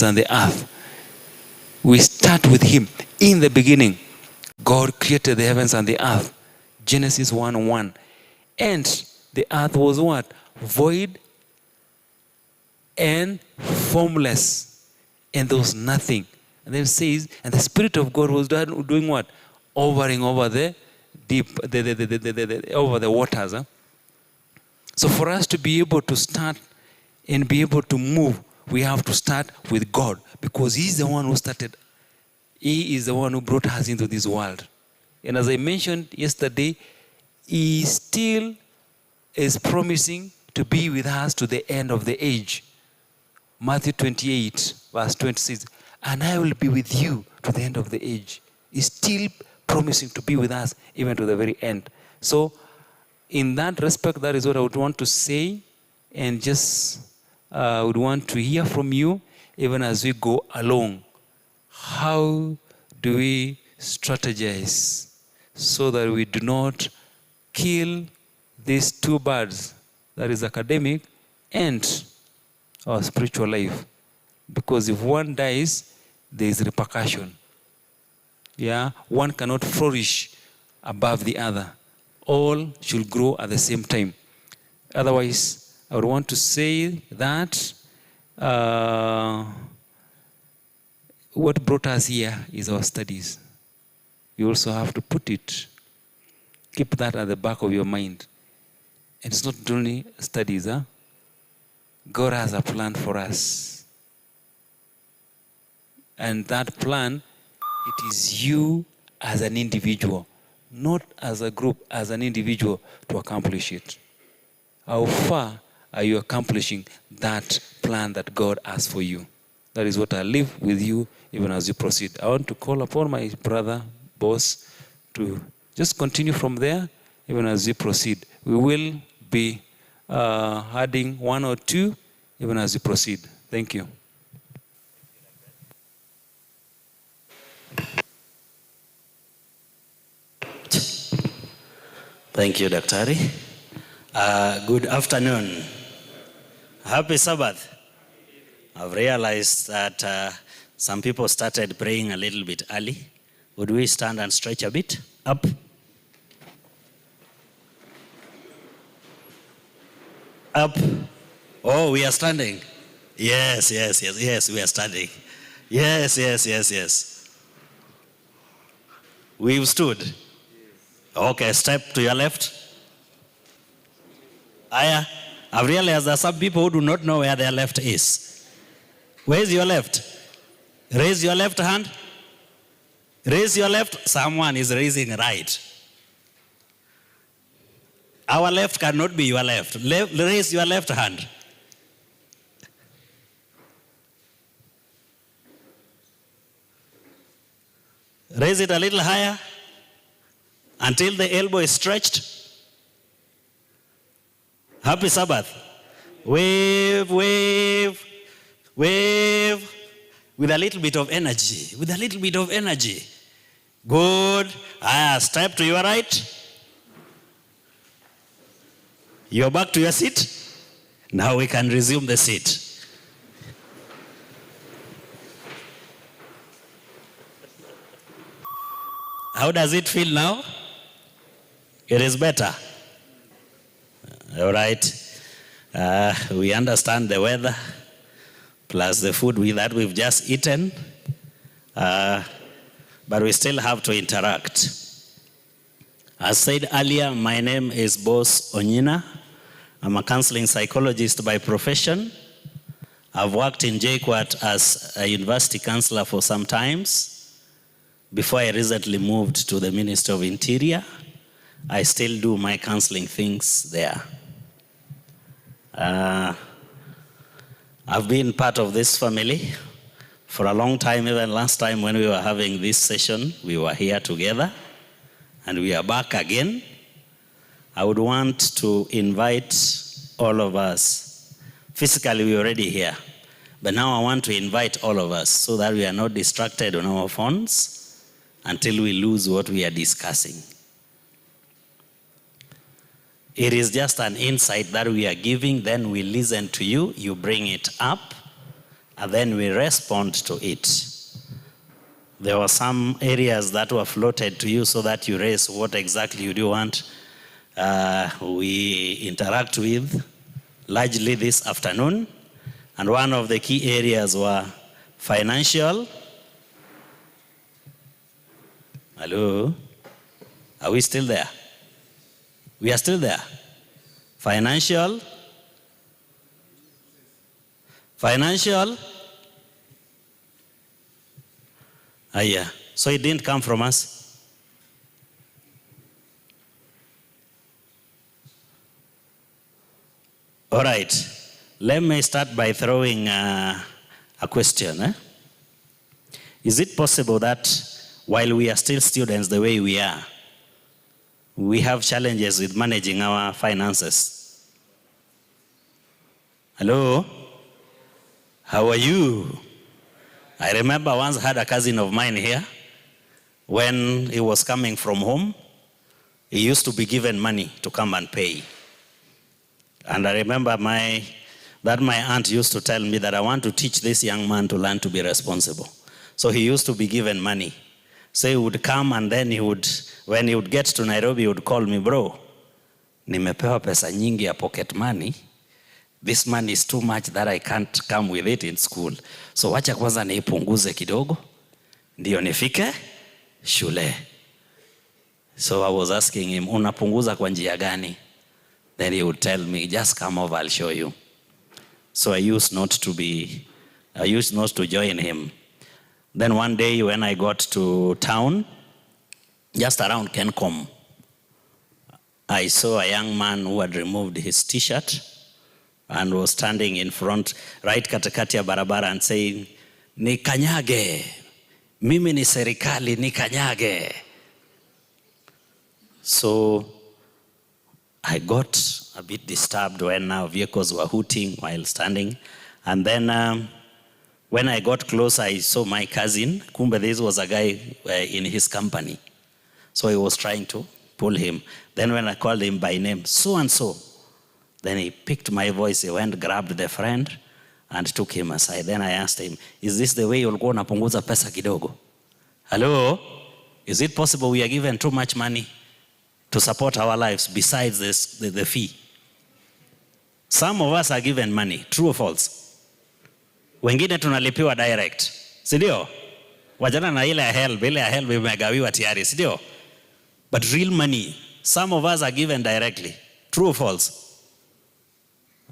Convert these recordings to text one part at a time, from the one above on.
and the earth. We start with him. In the beginning, God created the heavens and the earth. Genesis 1:1. And the earth was what? Void and formless. And there was nothing. And then it says, and the Spirit of God was doing what? Hovering over the deep, over the waters. Huh? So for us to be able to start and be able to move, we have to start with God, because he's the one who started. He is the one who brought us into this world. And as I mentioned yesterday, he still is promising to be with us to the end of the age. Matthew 28, verse 26, and I will be with you to the end of the age. He's still promising to be with us even to the very end. So in that respect, that is what I would want to say, and just would want to hear from you even as we go along. How do we strategize so that we do not kill these two birds, that is academic and our spiritual life? Because if one dies, there is repercussion. Yeah, one cannot flourish above the other. All should grow at the same time. Otherwise, I would want to say that what brought us here is our studies. You also have to put it, keep that at the back of your mind. It's not only studies, huh? God has a plan for us. And that plan, it is you as an individual, not as a group, as an individual to accomplish it. How far are you accomplishing that plan that God has for you? That is what I leave with you even as you proceed. I want to call upon my brother, boss, to just continue from there even as we proceed. We will be adding one or two even as we proceed. Thank you. Thank you, Daktari. Good afternoon. Happy Sabbath. I've realized that some people started praying a little bit early. Would we stand and stretch a bit? Up. Up. Oh, we are standing. Yes, we are standing. Yes. We've stood. Okay, step to your left. Aya, I've realized that some people who do not know where their left is. Where is your left? Raise your left hand. Raise your left. Someone is raising right. Our left cannot be your left. Raise your left hand. Raise it a little higher until the elbow is stretched. Happy Sabbath. Wave. With a little bit of energy. Good. Step to your right. You're back to your seat. Now we can resume the seat. How does it feel now? It is better. All right. We understand the weather, plus the food that we've just eaten, but we still have to interact. As said earlier, my name is Boss Ong'iena. I'm a counseling psychologist by profession. I've worked in JKUAT as a university counselor for some times. Before I recently moved to the Ministry of Interior, I still do my counseling things there. I've been part of this family for a long time. Even last time when we were having this session, we were here together, and we are back again. I would want to invite all of us. Physically, we're already here, but now I want to invite all of us so that we are not distracted on our phones until we lose what we are discussing. It is just an insight that we are giving, then we listen to you, you bring it up, and then we respond to it. There were some areas that were floated to you so that you raise what exactly you do want. We interact with largely this afternoon, and one of the key areas were financial. Hello? Are we still there? We are still there. Financial. Yeah. So it didn't come from us. All right. Let me start by throwing a question. Is it possible that while we are still students the way we are, we have challenges with managing our finances? Hello? How are you? I remember once I had a cousin of mine here. When he was coming from home, he used to be given money to come and pay. And I remember that my aunt used to tell me that I want to teach this young man to learn to be responsible. So he used to be given money. So he would come, and then when he would get to Nairobi, he would call me, bro, nimepewa pesa nyingi ya pocket money. This money is too much that I can't come with it in school. So wacha kwanza niipunguze kidogo, ndio nifike shule. So I was asking him, unapunguza kwa njia gani? Then he would tell me, just come over, I'll show you. So I used not to join him. Then one day when I got to town, just around Kencom, I saw a young man who had removed his t-shirt and was standing in front, right katikati ya barabara, and saying, nikanyage, mimi ni serikali, nikanyage. So I got a bit disturbed when vehicles were hooting while standing. And then when I got close, I saw my cousin. Kumbe, this was a guy in his company. So he was trying to pull him. Then when I called him by name, so and so, then he picked my voice. He went, grabbed the friend, and took him aside. Then I asked him, is this the way you'll go unapunguza pesa kidogo? Hello? Is it possible we are given too much money to support our lives besides the fee? Some of us are given money, true or false? Wengine tunalipiwa direct, sidio? Wajana na ile ya help imegawiwa tayari, sidio? But real money, some of us are given directly, true or false?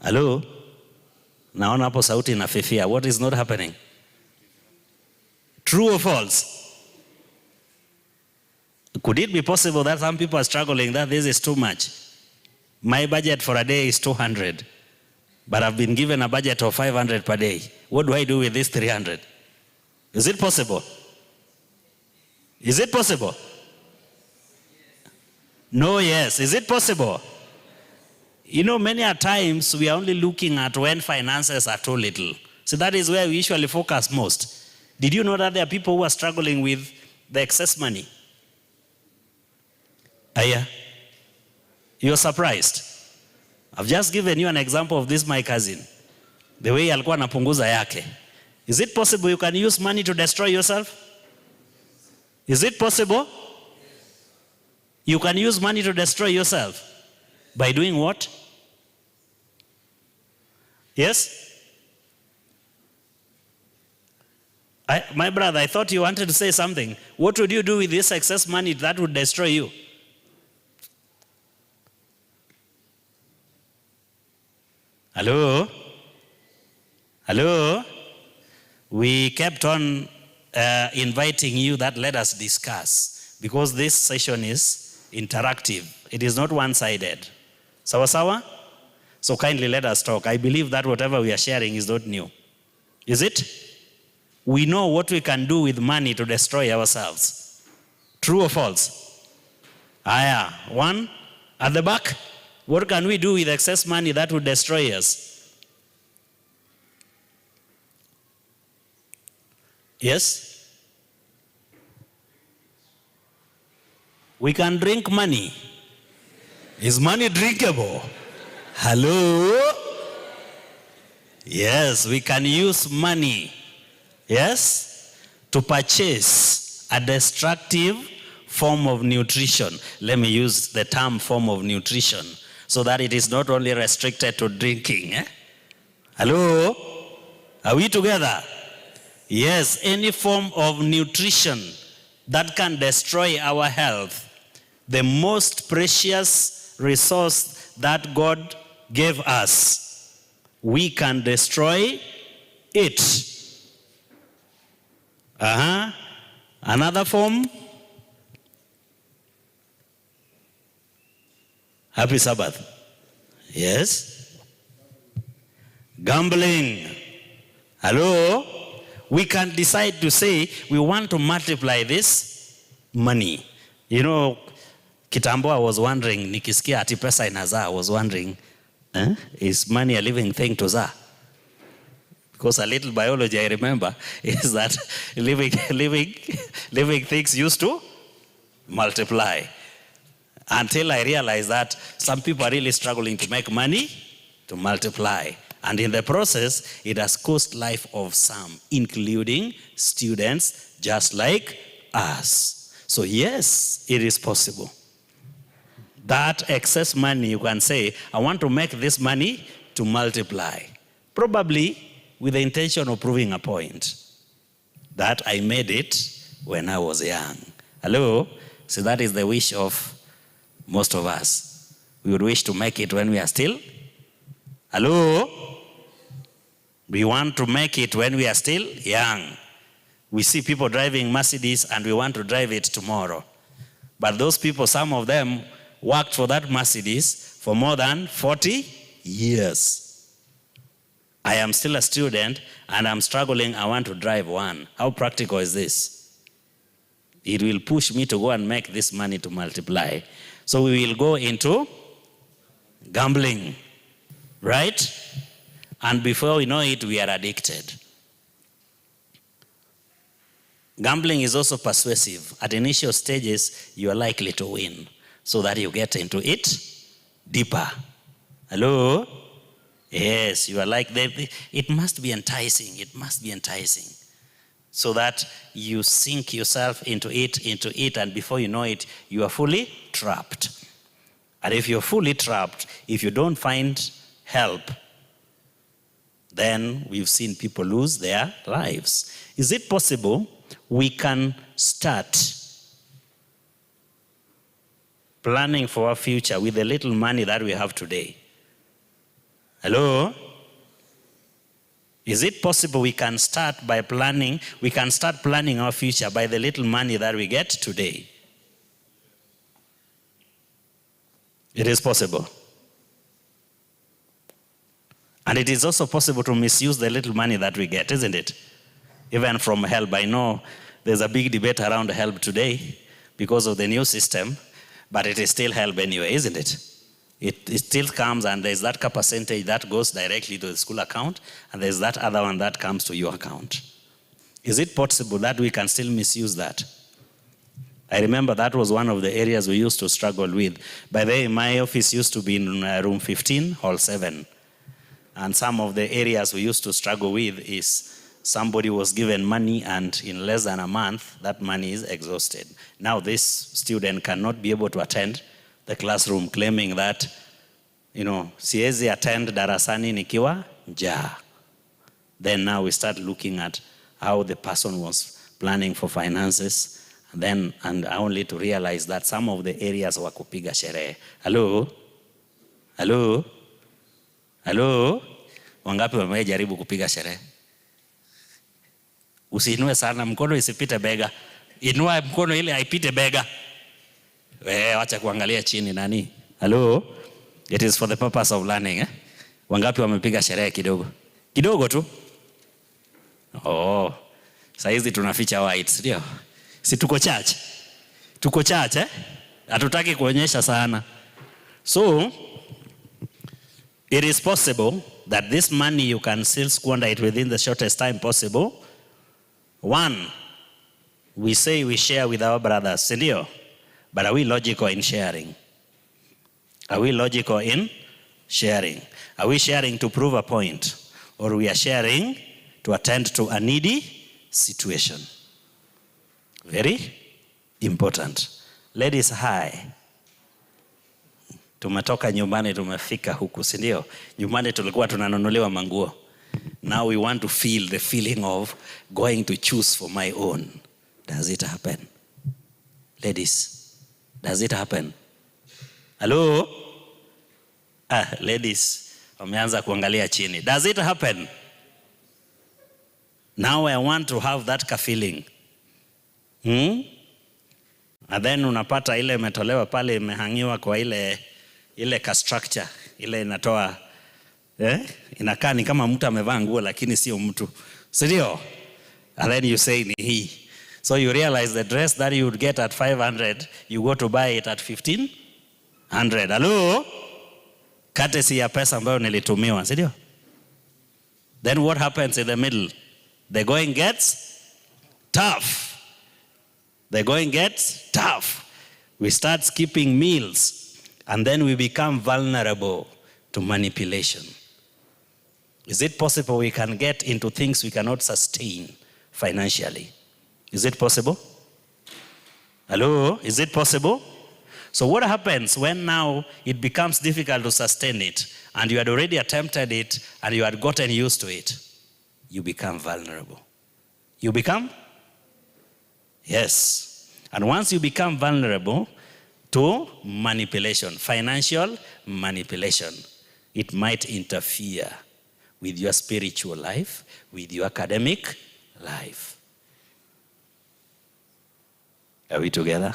Hello? Naona hapo sauti inafifia. What is not happening? True or false? Could it be possible that some people are struggling that this is too much? My budget for a day is 200, but I've been given a budget of 500 per day. What do I do with this 300? Is it possible? Is it possible? No, yes. Is it possible? You know, many a times we are only looking at when finances are too little. So that is where we usually focus most. Did you know that there are people who are struggling with the excess money? Aya, you're surprised. I've just given you an example of this, my cousin. The way alikuwa anapunguza yake. Is it possible you can use money to destroy yourself? Is it possible? You can use money to destroy yourself. By doing what? Yes? My brother, I thought you wanted to say something. What would you do with this excess money that would destroy you? Hello? Hello? We kept on inviting you that let us discuss, because this session is interactive. It is not one-sided. Sawa sawa? So kindly let us talk. I believe that whatever we are sharing is not new. Is it? We know what we can do with money to destroy ourselves. True or false? Aya, one at the back. What can we do with excess money that would destroy us? Yes? We can drink money. Is money drinkable? Hello? Yes, we can use money, yes, to purchase a destructive form of nutrition. Let me use the term form of nutrition so that it is not only restricted to drinking. Hello? Are we together? Yes, any form of nutrition that can destroy our health, the most precious resource that God gave us, we can destroy it. Another form? Happy Sabbath. Yes. Gambling. Hello? We can decide to say we want to multiply this money. You know, kitambo I was wondering, nikisikia ati pesa inazaa, I was wondering, is money a living thing to zaa? Because a little biology I remember is that living things used to multiply. Until I realized that some people are really struggling to make money to multiply. And in the process, it has cost life of some, including students just like us. So yes, it is possible. That excess money, you can say, I want to make this money to multiply. Probably with the intention of proving a point that I made it when I was young. Hello? So that is the wish of most of us. We would wish to make it when we are still. Hello? We want to make it when we are still young. We see people driving Mercedes and we want to drive it tomorrow. But those people, some of them worked for that Mercedes for more than 40 years. I am still a student and I'm struggling, I want to drive one. How practical is this? It will push me to go and make this money to multiply. So we will go into gambling, right? And before we know it, we are addicted. Gambling is also persuasive. At initial stages, you are likely to win so that you get into it deeper. Hello? Yes, you are like, it must be enticing. It must be enticing. So that you sink yourself into it, and before you know it, you are fully trapped. And if you're fully trapped, if you don't find help, then we've seen people lose their lives. Is it possible we can start planning for our future with the little money that we have today? Hello? Is it possible we can start planning our future by the little money that we get today? It is possible. And it is also possible to misuse the little money that we get, isn't it? Even from help. I know there's a big debate around help today because of the new system, but it is still help anyway, isn't it? It still comes, and there's that percentage that goes directly to the school account, and there's that other one that comes to your account. Is it possible that we can still misuse that? I remember that was one of the areas we used to struggle with. By the way, my office used to be in room 15, hall 7. And some of the areas we used to struggle with is somebody was given money, and in less than a month, that money is exhausted. Now this student cannot be able to attend the classroom, claiming that, siwezi attend darasani nikiwa njaa. Then now we start looking at how the person was planning for finances, and only to realize that some of the areas were kupiga sherehe. Hello? Hello? Hello? Wangapi wamejaribu kupiga sherehe? Usiinue sana mkono, isipite bega. Inua mkono ile haipite bega. Wacha kuangalia chini nani. Hello? It is for the purpose of learning. Wangapi wamepiga sherehe kidogo? Kidogo tu? Oh. Saizi tunaficha white, ndio? Si tuko church? Tuko church, Hatutaki kuonyesha sana. So, it is possible that this money you can still squander it within the shortest time possible. One, we say we share with our brothers, ndio? But are we logical in sharing? Are we logical in sharing? Are we sharing to prove a point? or we are sharing to attend to a needy situation. Very important. Ladies, hi. Tumetoka nyumbani tumefika huku, si ndio? Nyumbani tulikuwa tunanunuliwa manguo. Now we want to feel the feeling of going to choose for my own. Does it happen? Ladies, does it happen? Hello? Ladies, wameanza kuangalia chini. Does it happen? Now I want to have that feeling. And then unapata ile imetolewa pale, imehangiwa kwa ile ka structure, ile inatoa inakaa ni kama mtu amevaa nguo lakini sio mtu. Sindio? And then you say ni hii. So you realize the dress that you would get at 500, you go to buy it at 1500. Hello? Courtesy ya pesa ambayo nilitumiwa, sindio? Then what happens in the middle? The going gets tough. The going gets tough. We start skipping meals, and then we become vulnerable to manipulation. Is it possible we can get into things we cannot sustain financially? Is it possible? Hello? Is it possible? So what happens when now it becomes difficult to sustain it, and you had already attempted it, and you had gotten used to it? You become vulnerable. You become? Yes. And once you become vulnerable to manipulation, financial manipulation, it might interfere with your spiritual life, with your academic life. Are we together?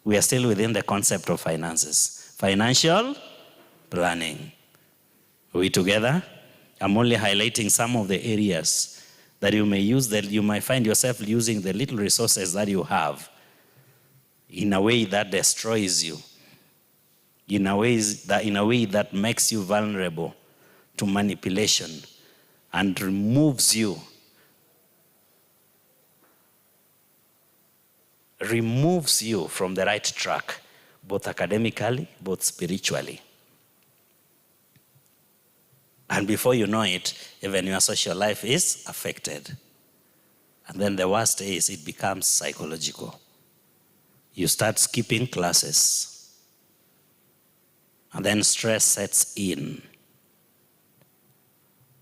We are still within the concept of finances. Financial planning. Are we together? I'm only highlighting some of the areas that you may use, that you might find yourself using the little resources that you have in a way that destroys you, in a way that makes you vulnerable to manipulation and removes you from the right track, both academically, both spiritually. And before you know it, even your social life is affected. And then the worst is it becomes psychological. You start skipping classes. And then stress sets in.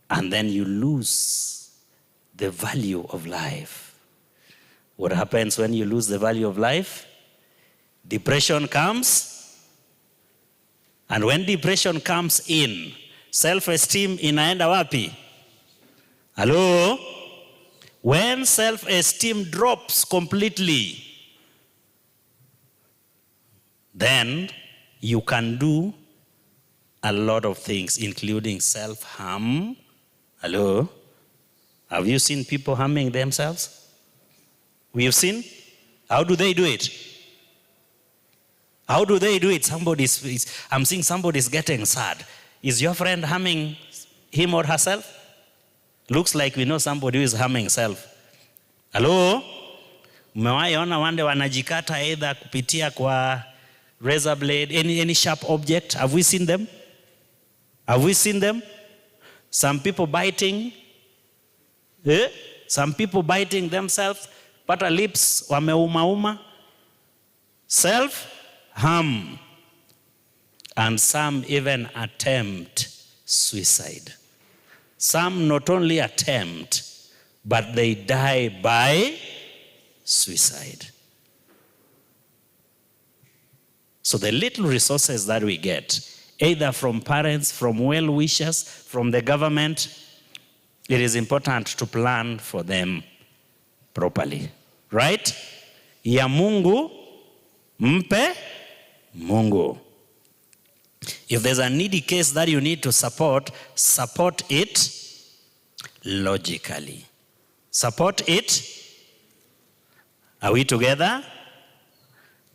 And then you lose the value of life. What happens when you lose the value of life? Depression comes. And when depression comes in, self-esteem inaenda wapi? Hello? When self-esteem drops completely, then you can do a lot of things, including self-harm. Hello? Have you seen people harming themselves? We have seen? How do they do it? How do they do it? I'm seeing somebody's getting sad. Is your friend harming him or herself? Looks like we know somebody who is harming self. Hello? Umewahi ona wande wanajikata either kupitia kwa razor blade, any sharp object? Have we seen them? Have we seen them? Some people biting. Some people biting themselves. Pata lips wameuma. Self-harm. And some even attempt suicide. Some not only attempt, but they die by suicide. So the little resources that we get, either from parents, from well-wishers, from the government, it is important to plan for them properly. Right? Ya Mungu, mpe Mungu. If there's a needy case that you need to support it logically. Support it. Are we together?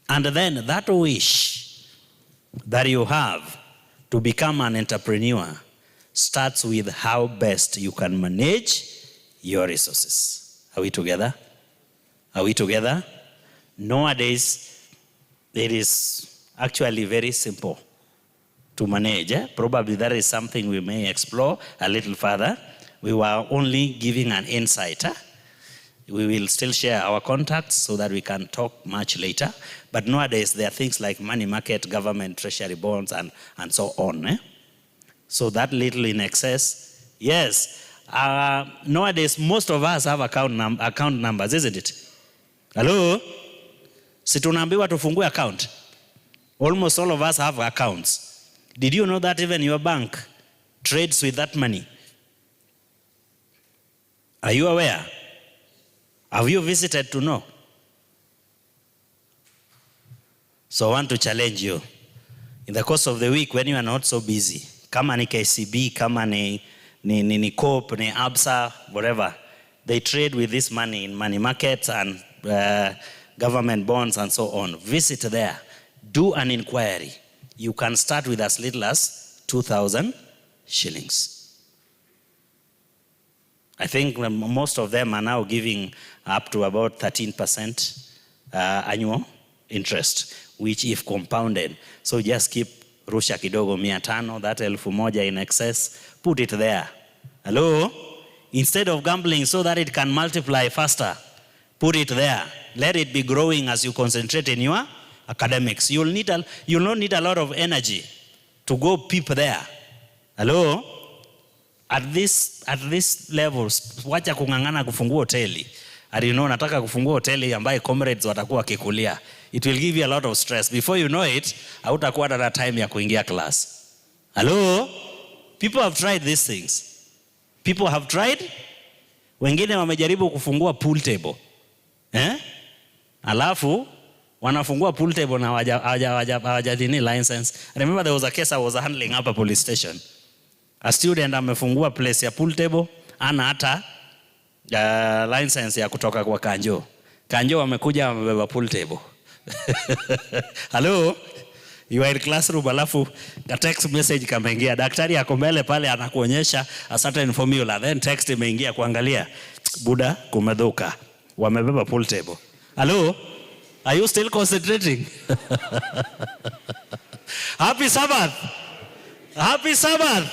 And then that wish that you have to become an entrepreneur starts with how best you can manage your resources. Are we together? Are we together? Nowadays, it is actually very simple to manage. Probably that is something we may explore a little further. we were only giving an insight. We will still share our contacts so that we can talk much later. But nowadays, there are things like money market, government, treasury bonds, and so on. So that little in excess, yes. Nowadays, most of us have account numbers, isn't it? Hello? Si tunaambiwa tufungue account. Almost all of us have accounts. Did you know that even your bank trades with that money? Are you aware? Have you visited to know? So I want to challenge you. In the course of the week, when you are not so busy, kama ni KCB, kama ni COP, ni ABSA, whatever, they trade with this money in money markets and government bonds and so on. Visit there. Do an inquiry. You can start with as little as 2,000 shillings. I think most of them are now giving up to about 13% annual interest, which if compounded. So just keep rusha kidogo 500, that 1,000 in excess, put it there. Hello? Instead of gambling so that it can multiply faster, put it there. Let it be growing as you concentrate in your academics. You'll not need a lot of energy to go peep there. Hello? At this levels, wacha kungangana kufungua hoteli. Nataka kufungua hoteli ambaye comrades watakuwa kikulia. It will give you a lot of stress. Before you know it, hautakuwa na time ya kuingia class. Hello? People have tried these things. People have tried. Wengine wamejaribu kufungua pool table. Alafu wanafungua pool table na hawajadini license. I remember there was a case I was handling up a police station. A student amefungua place ya pool table, ana hata license ya kutoka kwa kanjo. Kanjo wamekuja wamebeba pool table. Hello? You are in classroom, alafu the text message kameingia. Daktari ako mbele pale anakuonyesha a certain formula. Then text imeingia kuangalia. Buda kumedhuka. Wamebeba pool table. Hello? Are you still concentrating? Happy Sabbath. Happy Sabbath.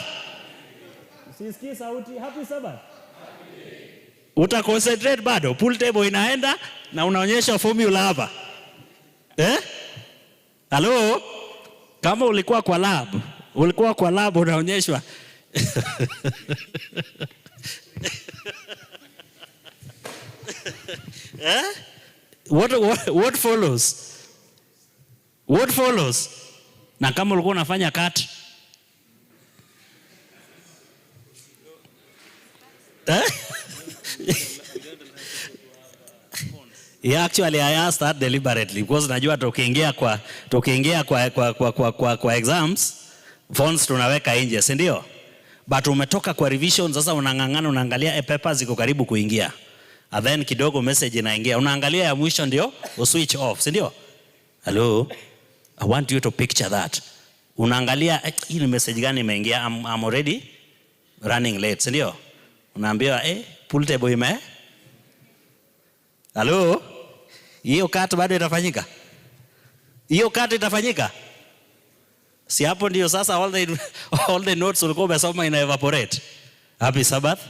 Sisikie sauti. Happy Sabbath. Uta concentrate bado. Pool table inaenda na unaonyesha formula hapa. Hello? Kama ulikuwa kwa lab unaonyeshwa. What follows? What follows? Na kama ulikuwa unafanya cut. Yeah, actually I asked that deliberately because najua tukiingia kwa exams phones tunaweka nje, si ndio? But umetoka kwa revision sasa unangangana unaangalia papers ziko karibu kuingia. And then kidogo message inaingia. Unaangalia ya mwisho ndio switch off, si ndio? Hello? I want you to picture that. Unaangalia hii message gani imeingia? I'm already running late, si ndio? Unaambiwa pool table ime. Hello? Hiyo cut bado itafanyika? Hiyo cut itafanyika? Si hapo ndio sasa all the notes ulikuwa umesoma ina evaporate. Happy Sabbath.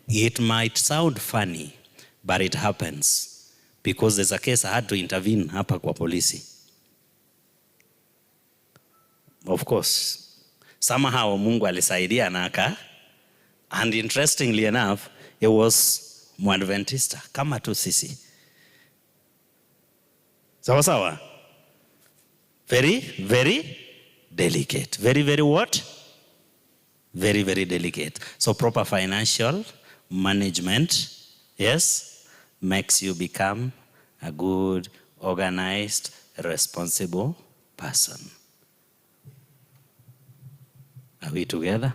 It might sound funny, but it happens because there's a case I had to intervene hapa kwa polisi. Of course, somehow Mungu alisaidia naka, and interestingly enough, it was Mwadventista kama tu sisi. Sawa sawa. Very, very delicate. Very, very what? Very, very delicate. So proper financial management, yes, makes you become a good, organized, responsible person. Are we together?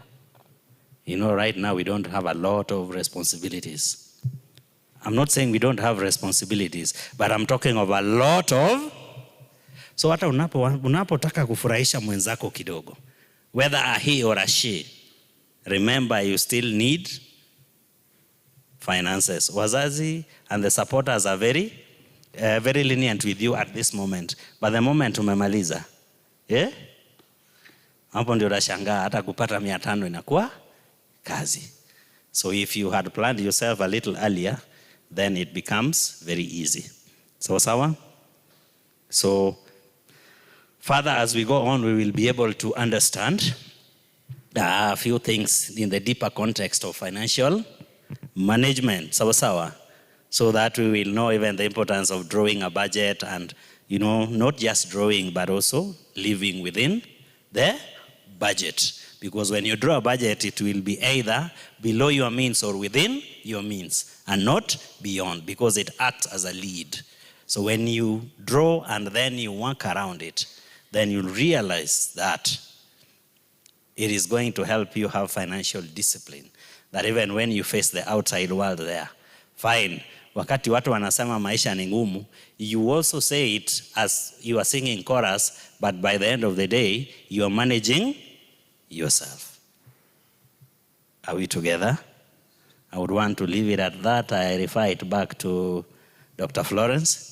You know, right now we don't have a lot of responsibilities. I'm not saying we don't have responsibilities, but I'm talking of a lot of. So hata unapotaka kufurahisha mwenzako kidogo, whether a he or a she, remember you still need finances. Wazazi and the supporters are very lenient with you at this moment. But the moment umemaliza, hapo ndio unashangaa hata kupata 500 inakuwa kazi. So if you had planned yourself a little earlier, then it becomes very easy. So, sawa? So, further as we go on, we will be able to understand a few things in the deeper context of financial management, sawa, so that we will know even the importance of drawing a budget and, not just drawing, but also living within the budget. Because when you draw a budget, it will be either below your means or within your means, and not beyond, because it acts as a lead. So when you draw and then you work around it, then you'll realize that it is going to help you have financial discipline. That even when you face the outside world there, fine, wakati watu wanasema maisha ni ngumu, you also say it as you are singing chorus, but by the end of the day, you are managing yourself. Are we together? I would want to leave it at that. I refer it back to Dr. Florence.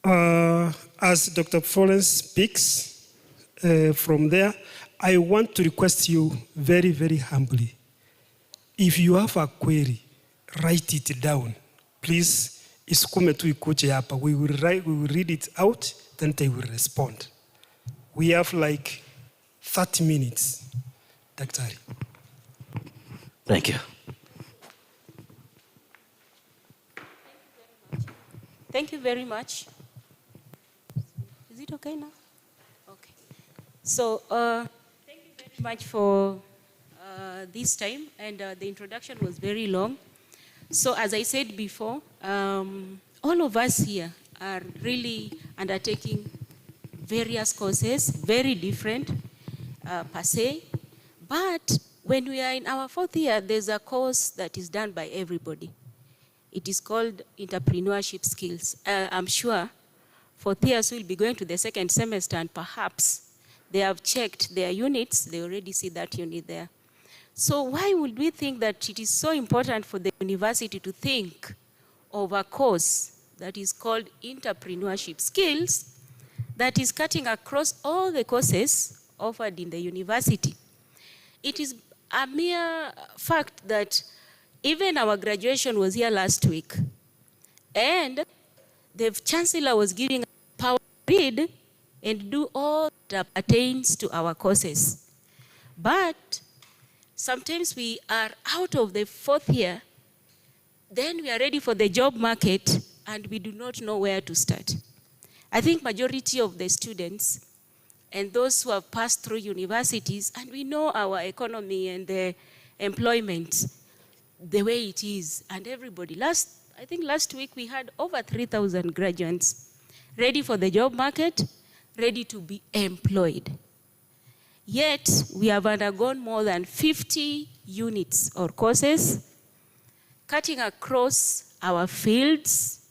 As Dr. Florence speaks from there, I want to request you very, very humbly. If you have a query, write it down. Please, isukume tu ikuje hapa. We will read it out, then they will respond. We have like 30 minutes. Daktari. Thank you. Thank you very much. Is it okay now? Okay. So, thank you very much for this time, and the introduction was very long. So, as I said before, all of us here are really undertaking various courses, very different per se, but when we are in our 4th year, there's a course that is done by everybody. It is called entrepreneurship skills. I'm sure 4th years will be going to the 2nd semester, and perhaps they have checked their units, they already see that unit there. So why would we think that it is so important for the university to think of a course that is called entrepreneurship skills that is cutting across all the courses offered in the university? It is a mere fact that even our graduation was here last week, and the chancellor was giving us power to read and do all that pertains to our courses. But sometimes we are out of the 4th year, then we are ready for the job market, and we do not know where to start. I think majority of the students and those who have passed through universities, and we know our economy and the employment, the way it is, and everybody. I think last week we had over 3,000 graduates ready for the job market, ready to be employed. Yet, we have undergone more than 50 units or courses, cutting across our fields,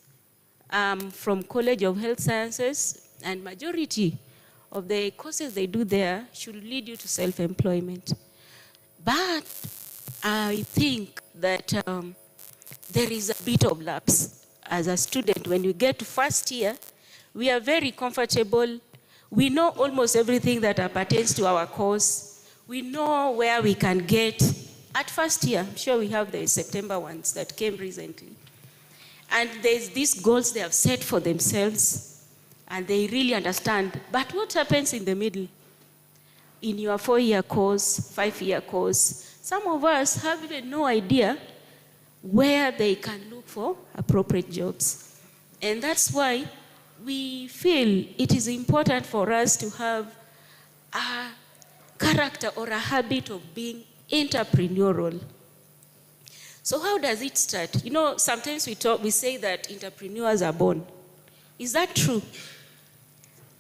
from College of Health Sciences, and majority of the courses they do there should lead you to self-employment. But I think that there is a bit of lapse. As a student, when we get to 1st year, we are very comfortable. We know almost everything that pertains to our course. We know where we can get. At 1st year, I'm sure we have the September ones that came recently. And there's these goals they have set for themselves, and they really understand. But what happens in the middle? In your 4-year course, 5-year course, some of us have even no idea where they can look for appropriate jobs. And that's why we feel it is important for us to have a character or a habit of being entrepreneurial. So how does it start? Sometimes we say that entrepreneurs are born. Is that true?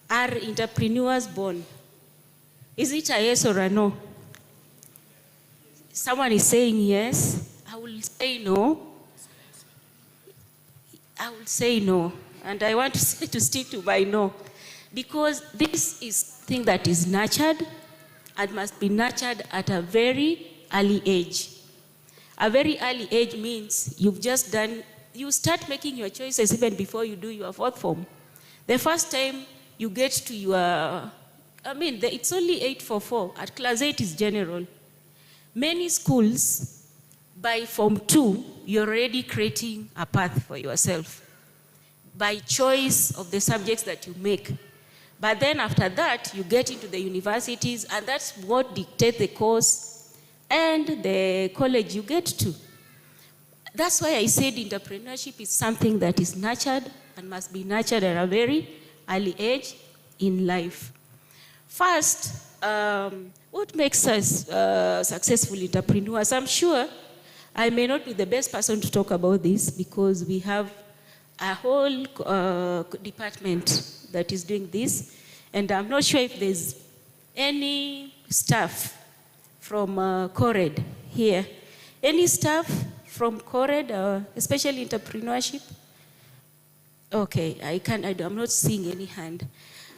Are entrepreneurs born? Is it a yes or a no? Someone is saying yes. I will say no. I will say no. And I want to stick to my no. Because this is a thing that is nurtured and must be nurtured at a very early age. A very early age means you start making your choices even before you do your 4th form. The first time you get to it's only 844. At class 8 is general. many schools, by Form 2, you're already creating a path for yourself by choice of the subjects that you make. But then after that, you get into the universities, and that's what dictates the course and the college you get to. That's why I said entrepreneurship is something that is nurtured and must be nurtured at a very early age in life. First, what makes us successful entrepreneurs? I'm sure I may not be the best person to talk about this because we have a whole department that is doing this, and I'm not sure if there's any staff from CORED here. Any staff from CORED, especially entrepreneurship? Okay, I'm not seeing any hand.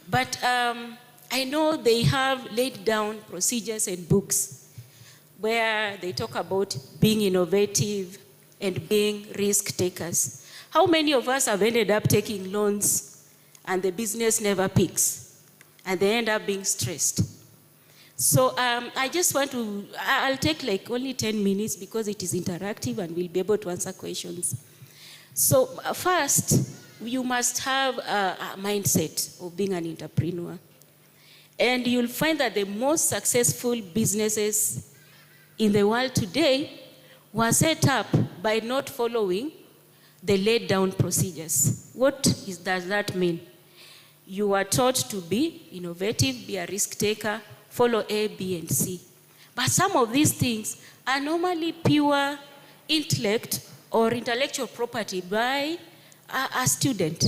But I know they have laid down procedures and books where they talk about being innovative and being risk takers. How many of us have ended up taking loans and the business never picks and they end up being stressed? So I just want to, I'll take like only 10 minutes because it is interactive and we'll be able to answer questions. So first, you must have a mindset of being an entrepreneur. And you'll find that the most successful businesses in the world today were set up by not following the laid down procedures. What does that mean? You are taught to be innovative, be a risk taker, follow A, B, and C. But some of these things are normally pure intellect or intellectual property by a student.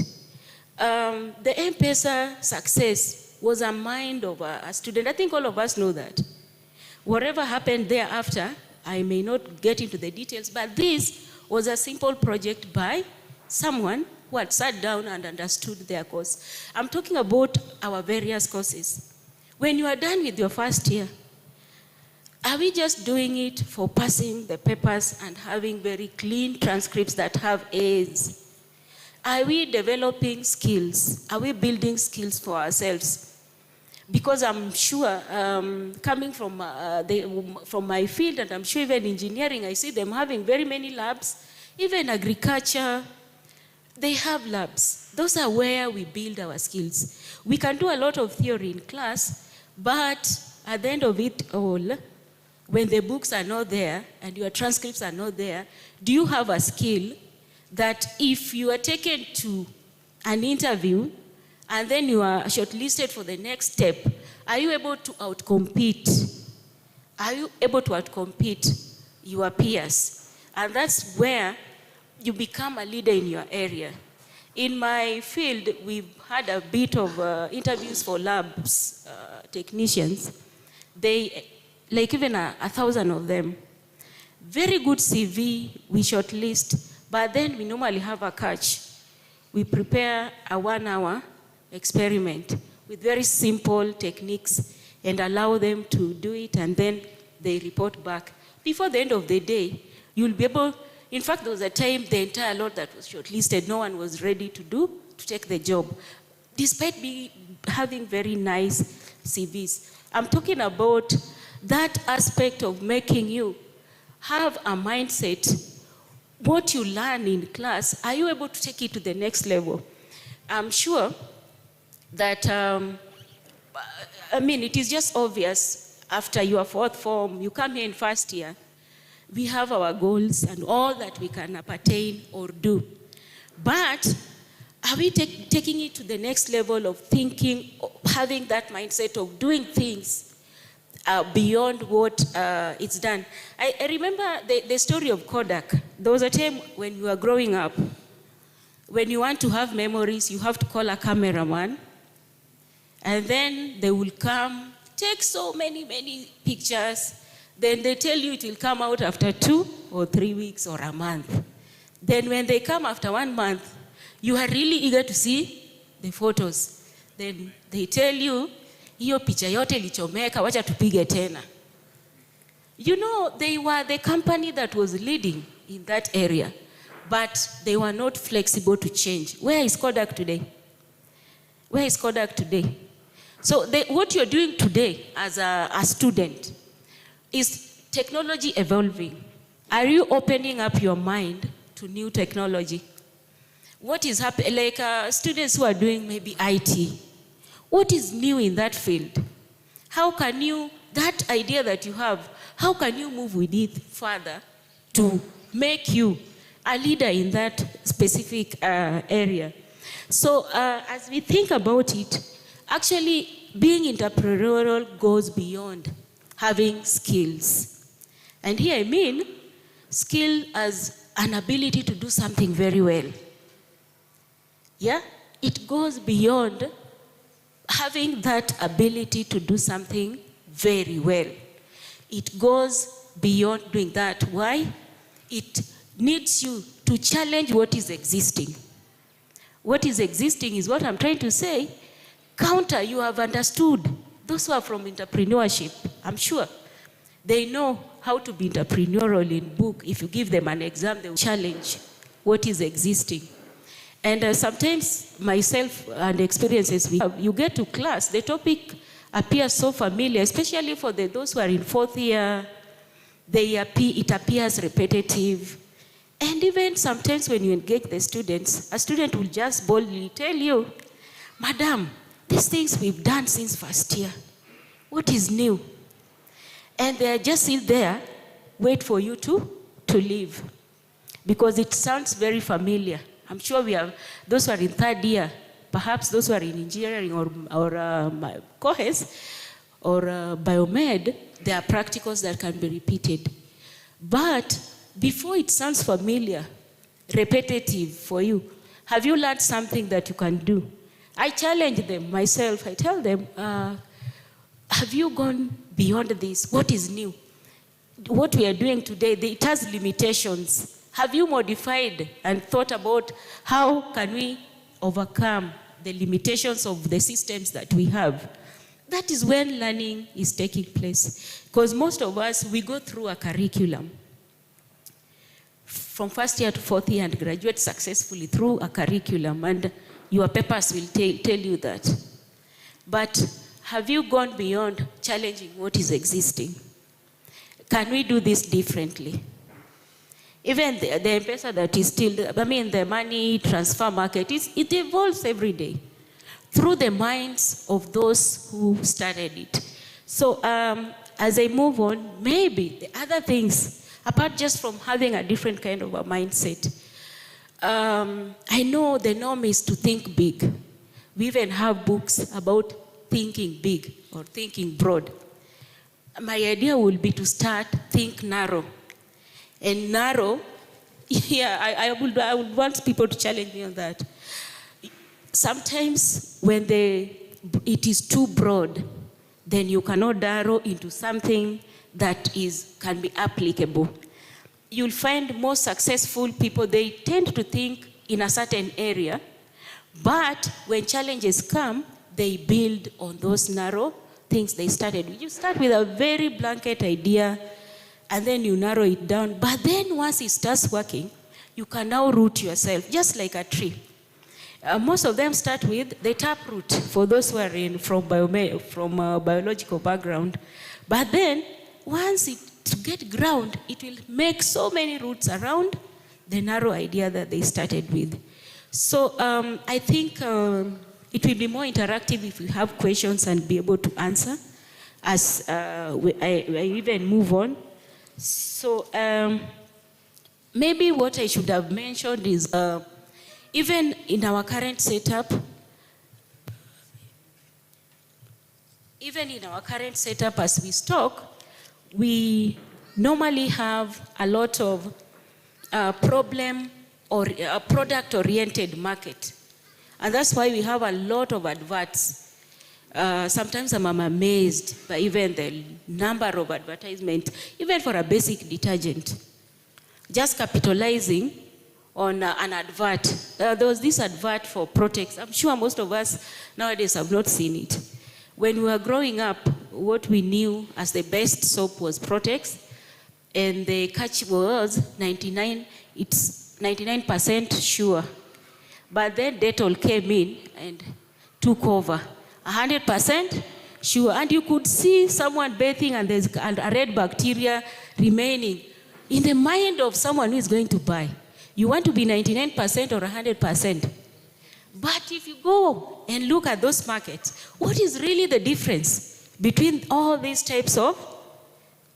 The M-Pesa success was a mind of a student. I think all of us know that. Whatever happened thereafter, I may not get into the details, but this was a simple project by someone who had sat down and understood their course. I'm talking about our various courses. When you are done with your first year, are we just doing it for passing the papers and having very clean transcripts that have A's? Are we developing skills? Are we building skills for ourselves? Because I'm sure, coming from my field, and I'm sure even engineering, I see them having very many labs. Even agriculture, they have labs. Those are where we build our skills. We can do a lot of theory in class, but at the end of it all, when the books are not there and your transcripts are not there, do you have a skill that if you are taken to an interview and then you are shortlisted for the next step, are you able to outcompete? Are you able to outcompete your peers? And that's where you become a leader in your area. In my field, we've had a bit of interviews for labs technicians. They, like even 1,000 of them. Very good CV, we shortlist, but then we normally have a catch. We prepare a 1-hour experiment with very simple techniques and allow them to do it, and then they report back. Before the end of the day, you'll be able, in fact, there was a time the entire lot that was shortlisted, no one was ready to take the job, despite having very nice CVs. I'm talking about that aspect of making you have a mindset. What you learn in class, are you able to take it to the next level? I'm sure that, it is just obvious after your 4th form, you come here in 1st year, we have our goals and all that we can attain or do. But are we taking it to the next level of thinking, having that mindset of doing things beyond what it's done? I remember the story of Kodak. There was a time when you were growing up, when you want to have memories, you have to call a cameraman, and then they will come, take so many pictures, then they tell you it will come out after 2 or 3 weeks or a month. Then when they come after 1 month, you are really eager to see the photos. Then they tell you, hiyo picha yote ilichomeka, wacha tupige tena. You know, they were the company that was leading in that area, but they were not flexible to change. Where is Kodak today? Where is Kodak today? So what you're doing today as a student is technology evolving. Are you opening up your mind to new technology? What is happening, like students who are doing maybe IT, what is new in that field? How can you, that idea that you have, how can you move with it further to make you a leader in that specific area? So as we think about it, actually being entrepreneurial goes beyond having skills. And here I mean skill as an ability to do something very well. Yeah, it goes beyond having that ability to do something very well. It goes beyond doing that. Why? It needs you to challenge what is existing. What is existing is what I'm trying to say. Counter, you have understood. Those who are from entrepreneurship, I'm sure, they know how to be entrepreneurial in book. If you give them an exam, they will challenge what is existing. And sometimes myself and experiences we have, you get to class, the topic appears so familiar, especially for those who are in fourth year, it appears repetitive. And even sometimes when you engage the students, a student will just boldly tell you, Madam, these things we've done since first year. What is new? And they just sit there, wait for you to leave. Because it sounds very familiar. I'm sure we have those who are in third year, perhaps those who are in engineering or course or biomed, there are practicals that can be repeated. But before it sounds familiar, repetitive for you, have you learned something that you can do? I challenge them myself. I tell them, have you gone beyond this? What is new? What we are doing today, it has limitations. Have you modified and thought about how can we overcome the limitations of the systems that we have? That is when learning is taking place. Because most of us, we go through a curriculum from first year to fourth year and graduate successfully through a curriculum, and your papers will tell you that. But have you gone beyond challenging what is existing? Can we do this differently? Even the M-Pesa that is still, the money transfer market, it evolves every day through the minds of those who started it. So as I move on, maybe the other things, apart just from having a different kind of a mindset, I know the norm is to think big. We even have books about thinking big or thinking broad. My idea will be to think narrow. And narrow, yeah, I would want people to challenge me on that. Sometimes when it is too broad, then you cannot narrow into something that can be applicable. You'll find most successful people, they tend to think in a certain area, but when challenges come, they build on those narrow things they started with. You start with a very blanket idea, and then you narrow it down. But then once it starts working, you can now root yourself, just like a tree. Most of them start with the taproot, for those who are from biological background. But then, once to get ground, it will make so many roots around the narrow idea that they started with. So I think it will be more interactive if we have questions and be able to answer as I even move on. So maybe what I should have mentioned is even in our current setup, as we stock, we normally have a lot of problem or product-oriented market. And that's why we have a lot of adverts. Sometimes I'm amazed by even the number of advertisements, even for a basic detergent. Just capitalizing on an advert. There was this advert for Protex. I'm sure most of us nowadays have not seen it. When we were growing up, what we knew as the best soap was Protex, and the catch was 99% sure. But then Dettol came in and took over. 100% Sure, and you could see someone bathing and there's a red bacteria remaining. In the mind of someone who is going to buy, you want to be 99% or 100%. But if you go and look at those markets, what is really the difference between all these types of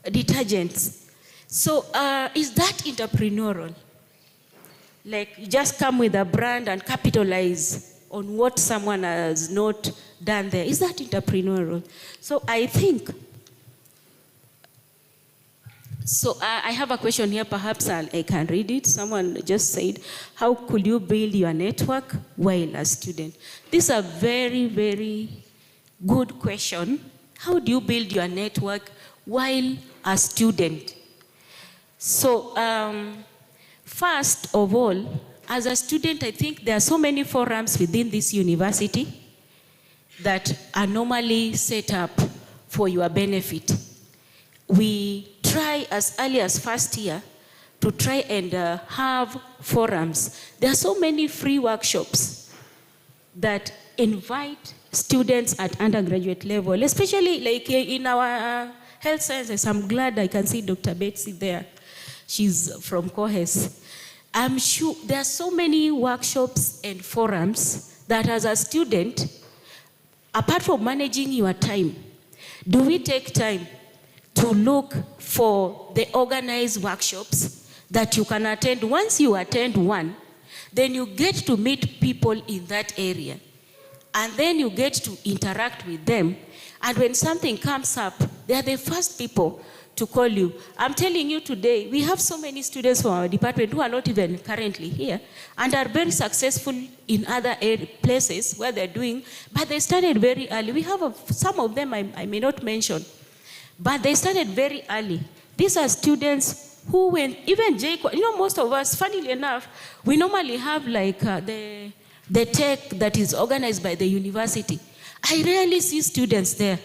detergents? So is that entrepreneurial? Like you just come with a brand and capitalize on what someone has not done there. Is that entrepreneurial? So I think, I have a question here, perhaps I can read it. Someone just said, how could you build your network while a student? This is a very, very good question. How do you build your network while a student? So first of all, as a student, I think there are so many forums within this university that are normally set up for your benefit. We try as early as first year to try and have forums. There are so many free workshops that invite students at undergraduate level, especially like in our health sciences. I'm glad I can see Dr. Betsy there. She's from COHES. I'm sure there are so many workshops and forums that as a student, apart from managing your time, do we take time to look for the organized workshops that you can attend? Once you attend one, then you get to meet people in that area. And then you get to interact with them. And when something comes up, they are the first people to call you. I'm telling you today, we have so many students from our department who are not even currently here and are very successful in other places where they're doing, but they started very early. We have some of them I may not mention, but they started very early. These are students who went, even JKUAT, most of us, funnily enough, we normally have like the tech that is organized by the university. I rarely see students there,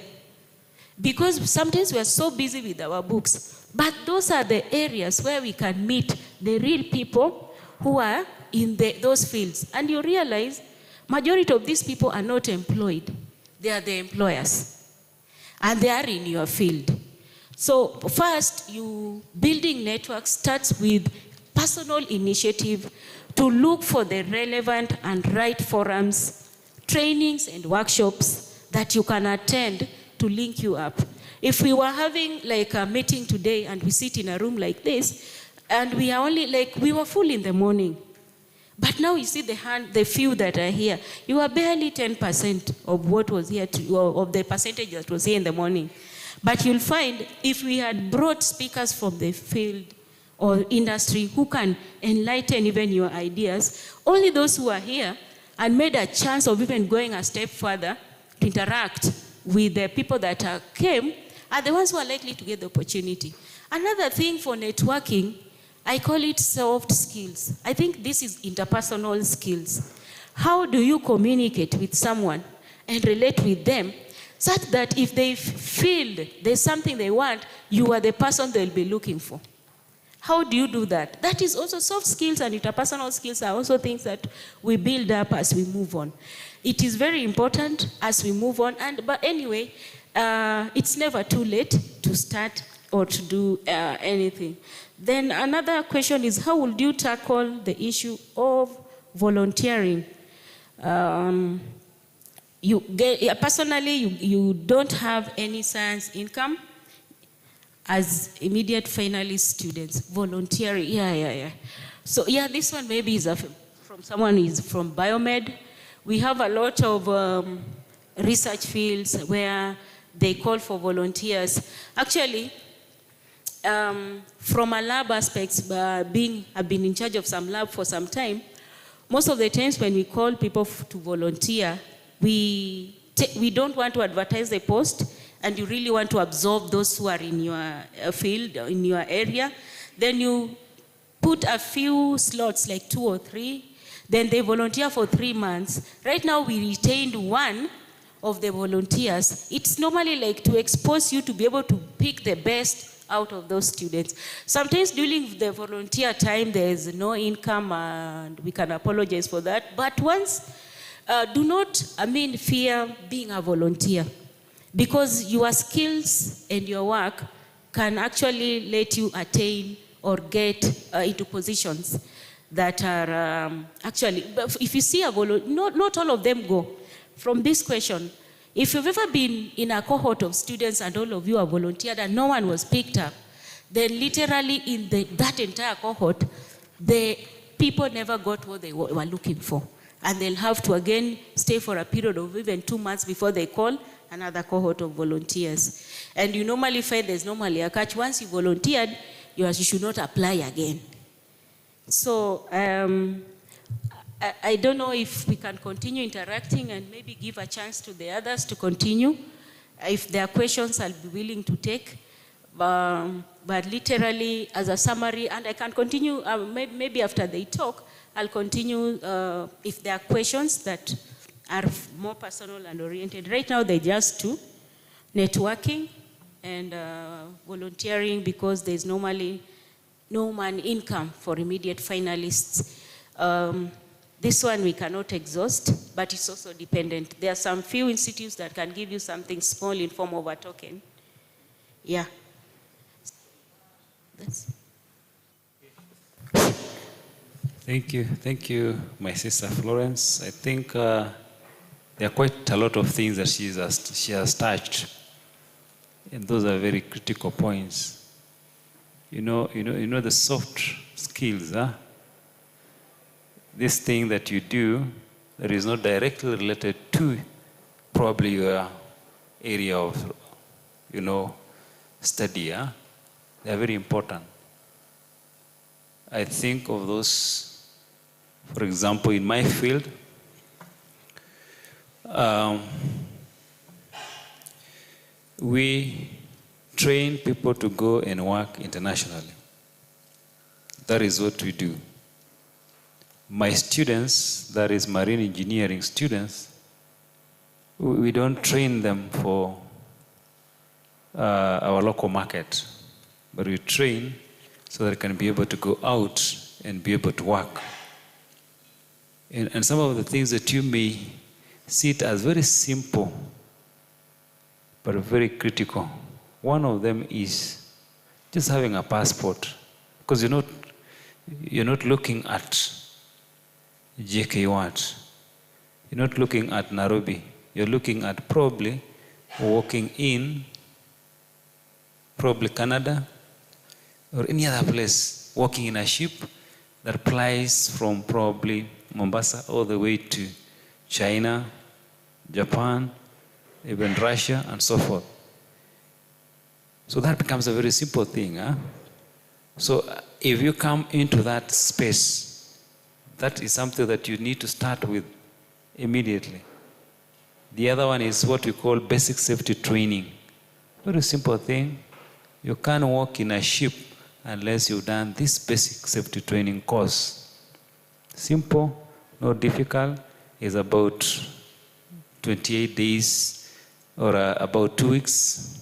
because sometimes we are so busy with our books. But those are the areas where we can meet the real people who are in those fields. And you realize majority of these people are not employed. They are the employers. And they are in your field. So first, building networks starts with personal initiative to look for the relevant and right forums, trainings and workshops that you can attend to link you up. If we were having like a meeting today and we sit in a room like this, and we are only like, we were full in the morning. But now you see the few that are here. You are barely 10% of what was here, of the percentage that was here in the morning. But you'll find if we had brought speakers from the field or industry who can enlighten even your ideas, only those who are here and made a chance of even going a step further to interact with the people that came are the ones who are likely to get the opportunity. Another thing for networking, I call it soft skills. I think this is interpersonal skills. How do you communicate with someone and relate with them such that if they feel there's something they want, you are the person they'll be looking for? How do you do that? That is also soft skills, and interpersonal skills are also things that we build up as we move on. It is very important as we move on, but anyway, it's never too late to start or to do anything. Then another question is, how would you tackle the issue of volunteering? Personally, you don't have any science income as immediate finalist students. Volunteering, yeah. So yeah, this one maybe is from someone who is from biomed. We have a lot of research fields where they call for volunteers. Actually, from a lab aspect, I've been in charge of some lab for some time. Most of the times when we call people to volunteer, we don't want to advertise the post, and you really want to absorb those who are in your field, in your area. Then you put a few slots, like 2 or 3. Then they volunteer for 3 months. Right now, we retained one of the volunteers. It's normally like to expose you to be able to pick the best out of those students. Sometimes during the volunteer time, there is no income, and we can apologize for that. But once, do not, fear being a volunteer. because your skills and your work can actually let you attain or get into positions that are actually, if you see a volunteer, not all of them go. From this question, if you've ever been in a cohort of students and all of you are volunteered and no one was picked up, then literally in that entire cohort, the people never got what they were looking for. And they'll have to again stay for a period of even 2 months before they call another cohort of volunteers. And you normally find there's normally a catch. Once you volunteered, you should not apply again. So I don't know if we can continue interacting and maybe give a chance to the others to continue. If there are questions, I'll be willing to take. But literally, as a summary, and I can continue, maybe after they talk, I'll continue if there are questions that are more personal and oriented. Right now, they're just two, networking and volunteering, because there's normally no income for immediate finalists. This one we cannot exhaust, but it's also dependent. There are some few institutes that can give you something small in form of a token. Yeah. Thank you, my sister Florence. I think there are quite a lot of things that she has touched, and those are very critical points. You know the soft skills, huh? This thing that you do that is not directly related to probably your area of, study, huh? They are very important. I think of those, for example, in my field, we train people to go and work internationally. That is what we do. My students, that is marine engineering students, we don't train them for our local market, but we train so that they can be able to go out and be able to work. And some of the things that you may see it as very simple, but very critical. One of them is just having a passport, because you're not looking at JKUAT. You're not looking at Nairobi. You're looking at probably walking in probably Canada or any other place, walking in a ship that plies from probably Mombasa all the way to China, Japan, even Russia, and so forth. So that becomes a very simple thing. Huh? So if you come into that space, that is something that you need to start with immediately. The other one is what we call basic safety training. Very simple thing. You can't walk in a ship unless you've done this basic safety training course. Simple, not difficult. It's about 28 days or about 2 weeks.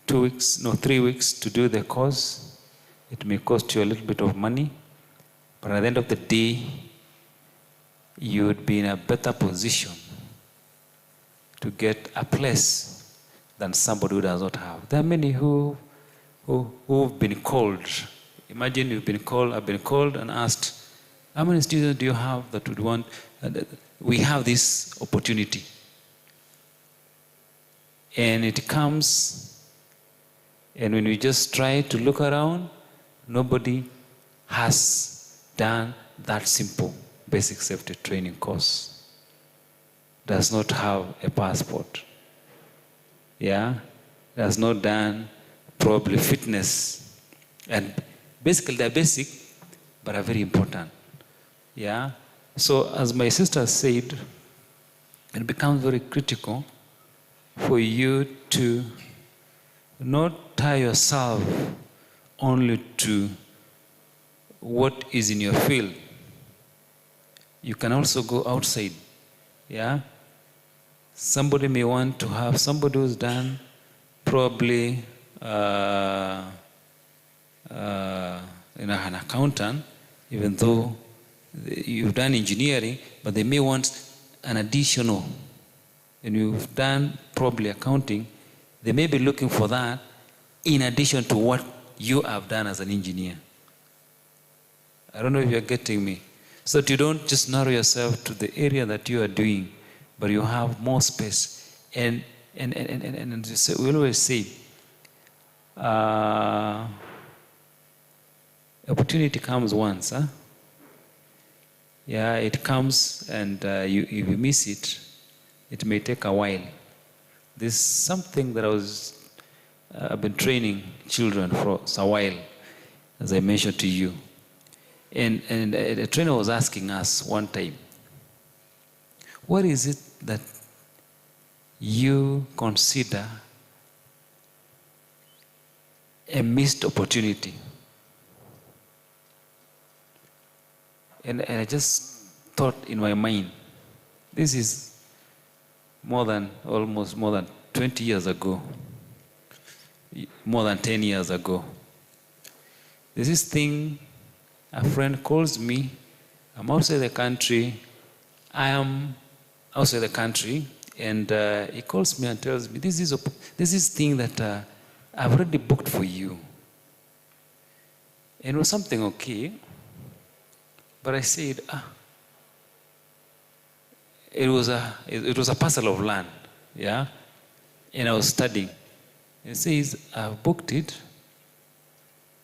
3 weeks to do the course. It may cost you a little bit of money, but at the end of the day, you would be in a better position to get a place than somebody who does not have. There are many who've been called. Imagine you've been called, I've been called and asked, how many students do you have that would want, we have this opportunity. And it comes, and when we just try to look around, nobody has done that simple basic safety training course. Does not have a passport. Yeah? Has not done probably fitness. And basically they're basic, but are very important. Yeah? So as my sister said, it becomes very critical for you to not tie yourself only to what is in your field. You can also go outside. Yeah? Somebody may want to have somebody who's done probably an accountant, even though you've done engineering, but they may want an additional and you've done probably accounting, they may be looking for that in addition to what you have done as an engineer. I don't know if you're getting me. So that you don't just narrow yourself to the area that you are doing, but you have more space. And we always say, opportunity comes once, huh? Yeah, it comes, and if you miss it, it may take a while. There's something that I've been training children for a while, as I mentioned to you. And a trainer was asking us one time, what is it that you consider a missed opportunity? And I just thought in my mind, this is almost more than 20 years ago, more than 10 years ago. There's this thing, a friend calls me, I'm outside the country, I am outside the country, and he calls me and tells me, this is thing that I've already booked for you. And it was something okay, but I said, it was a parcel of land, yeah, and I was studying. He says, I've booked it.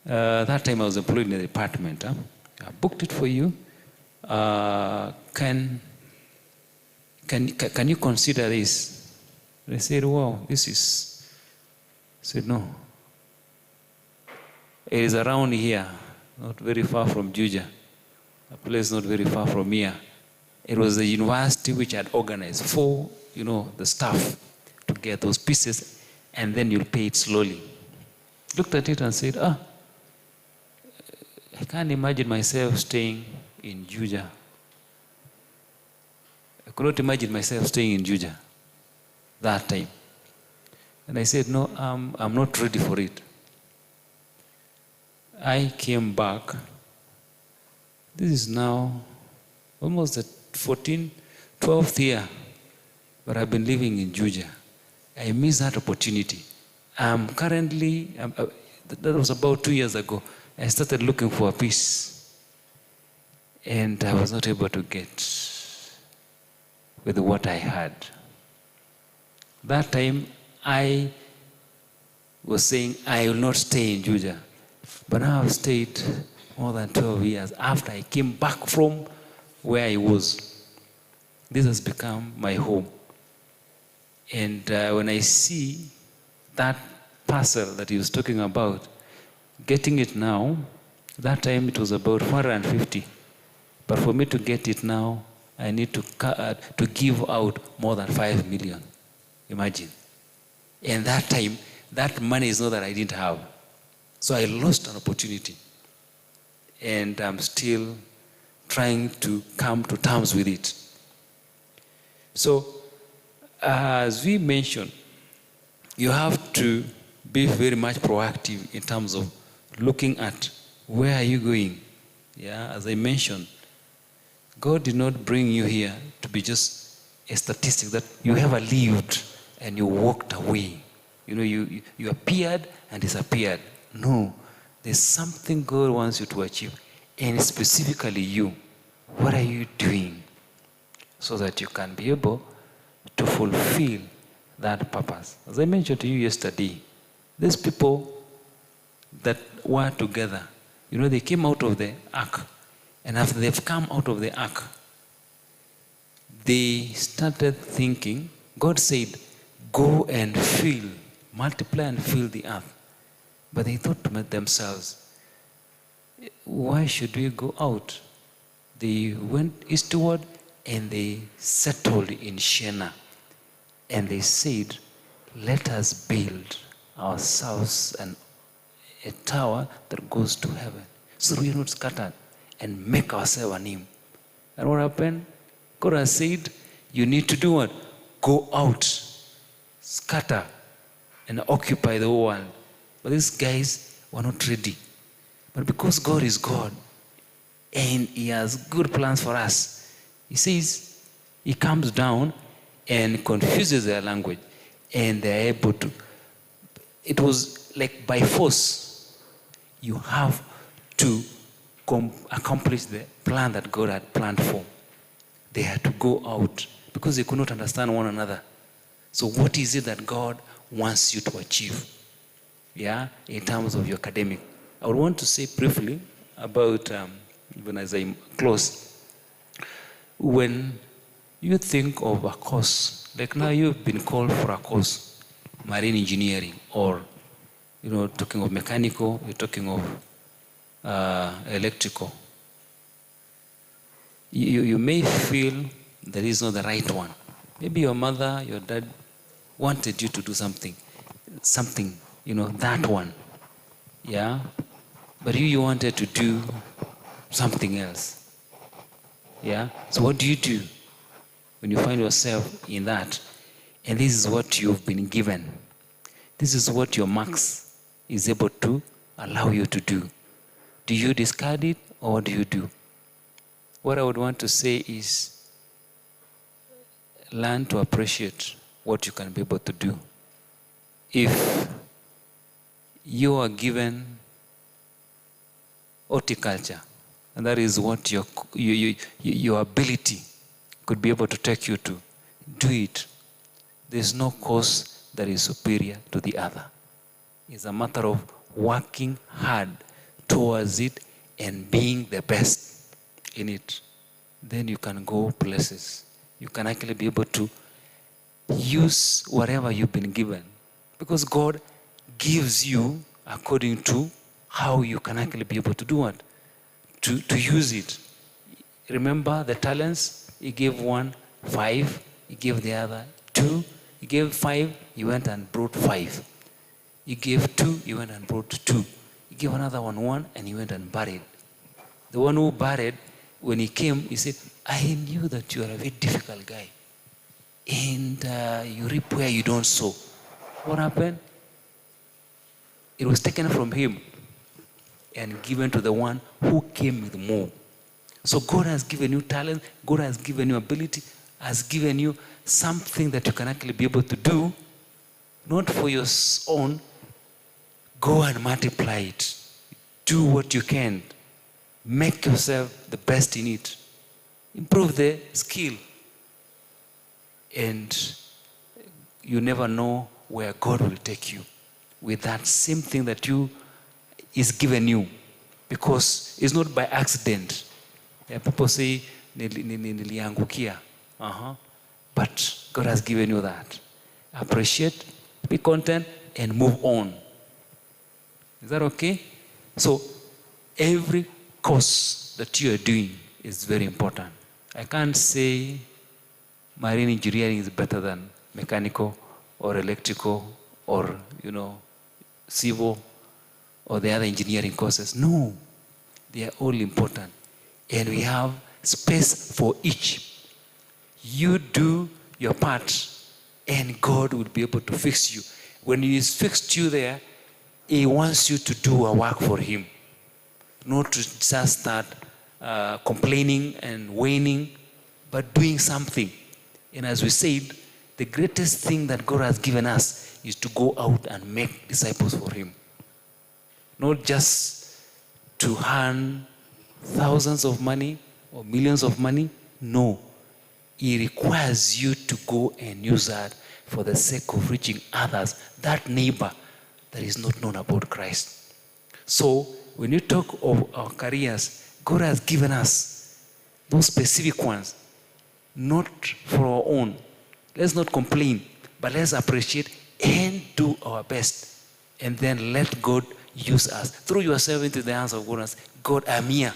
That time I was employed in the department. I booked it for you. Can you consider this? And I said, wow, this is. I said, no. It is around here, not very far from JUJA, a place not very far from here. It was the university which had organized for, the staff to get those pieces, and then you'll pay it slowly. Looked at it and said, I can't imagine myself staying in JUJA. I could not imagine myself staying in JUJA that time. And I said, no, I'm not ready for it. I came back. This is now almost the 12th year, but I've been living in JUJA. I missed that opportunity. That was about 2 years ago. I started looking for a piece, and I was not able to get with what I had. That time, I was saying I will not stay in JUJA, but now I've stayed more than 12 years after I came back from where I was. This has become my home. And when I see that parcel that he was talking about, getting it now, that time it was about 450. But for me to get it now, I need to give out more than 5 million. Imagine. And that time, that money is not that I didn't have. So I lost an opportunity. And I'm still trying to come to terms with it. So, as we mentioned, you have to be very much proactive in terms of looking at where are you going. Yeah, as I mentioned, God did not bring you here to be just a statistic that you ever lived and you walked away. You appeared and disappeared. No, there's something God wants you to achieve, and specifically you. What are you doing so that you can be able to fulfill that purpose? As I mentioned to you yesterday, these people that were together, they came out of the ark, and after they've come out of the ark, they started thinking, God said, go and fill, multiply and fill the earth. But they thought to themselves, why should we go out? They went eastward and they settled in Ong'iena. And they said, let us build ourselves a tower that goes to heaven, so we are not scattered, and make ourselves a name. And what happened? God has said, you need to do what? Go out, scatter, and occupy the whole world. But these guys were not ready. But because God is God, and He has good plans for us, He says, He comes down and confuses their language, and they're able to. It was like by force. You have to accomplish the plan that God had planned for. They had to go out because they could not understand one another. So what is it that God wants you to achieve? Yeah, in terms of your academic. I would want to say briefly about, even as I close, when you think of a course, like now you've been called for a course, marine engineering, or, talking of mechanical, you're talking of electrical. You may feel that is not the right one. Maybe your mother, your dad wanted you to do something, that one. Yeah? But you wanted to do something else. Yeah? So what do you do when you find yourself in that? And this is what you've been given. This is what your marks is able to allow you to do. Do you discard it, or what do you do? What I would want to say is learn to appreciate what you can be able to do. If you are given horticulture, and that is what your ability could be able to take you to, do it. There's no course that is superior to the other. It's a matter of working hard towards it and being the best in it. Then you can go places. You can actually be able to use whatever you've been given. Because God gives you according to how you can actually be able to do what? To use it. Remember the talents? He gave one 5, he gave the other 2, he gave 5, he went and brought 5. He gave 2, he went and brought 2. He gave another one, and he went and buried. The one who buried, when he came, he said, I knew that you are a very difficult guy. And you reap where you don't sow. What happened? It was taken from him and given to the one who came with more. So God has given you talent, God has given you ability, has given you something that you can actually be able to do, not for your own. Go and multiply it. Do what you can. Make yourself the best in it. Improve the skill. And you never know where God will take you with that same thing that is given you. Because it's not by accident. Yeah, people say, niliangukia. But God has given you that. Appreciate, be content, and move on. Is that okay? So every course that you are doing is very important. I can't say marine engineering is better than mechanical or electrical or, civil or the other engineering courses. No, they are all important. And we have space for each. You do your part and God will be able to fix you. When He has fixed you there, He wants you to do a work for Him. Not to just start complaining and whining, but doing something. And as we said, the greatest thing that God has given us is to go out and make disciples for Him. Not just to earn thousands of money or millions of money. No. He requires you to go and use that for the sake of reaching others, that neighbor that is not known about Christ. So when you talk of our careers, God has given us those specific ones, not for our own. Let's not complain, but let's appreciate and do our best. And then let God use us. Throw yourself into the hands of God and say, God, I'm here.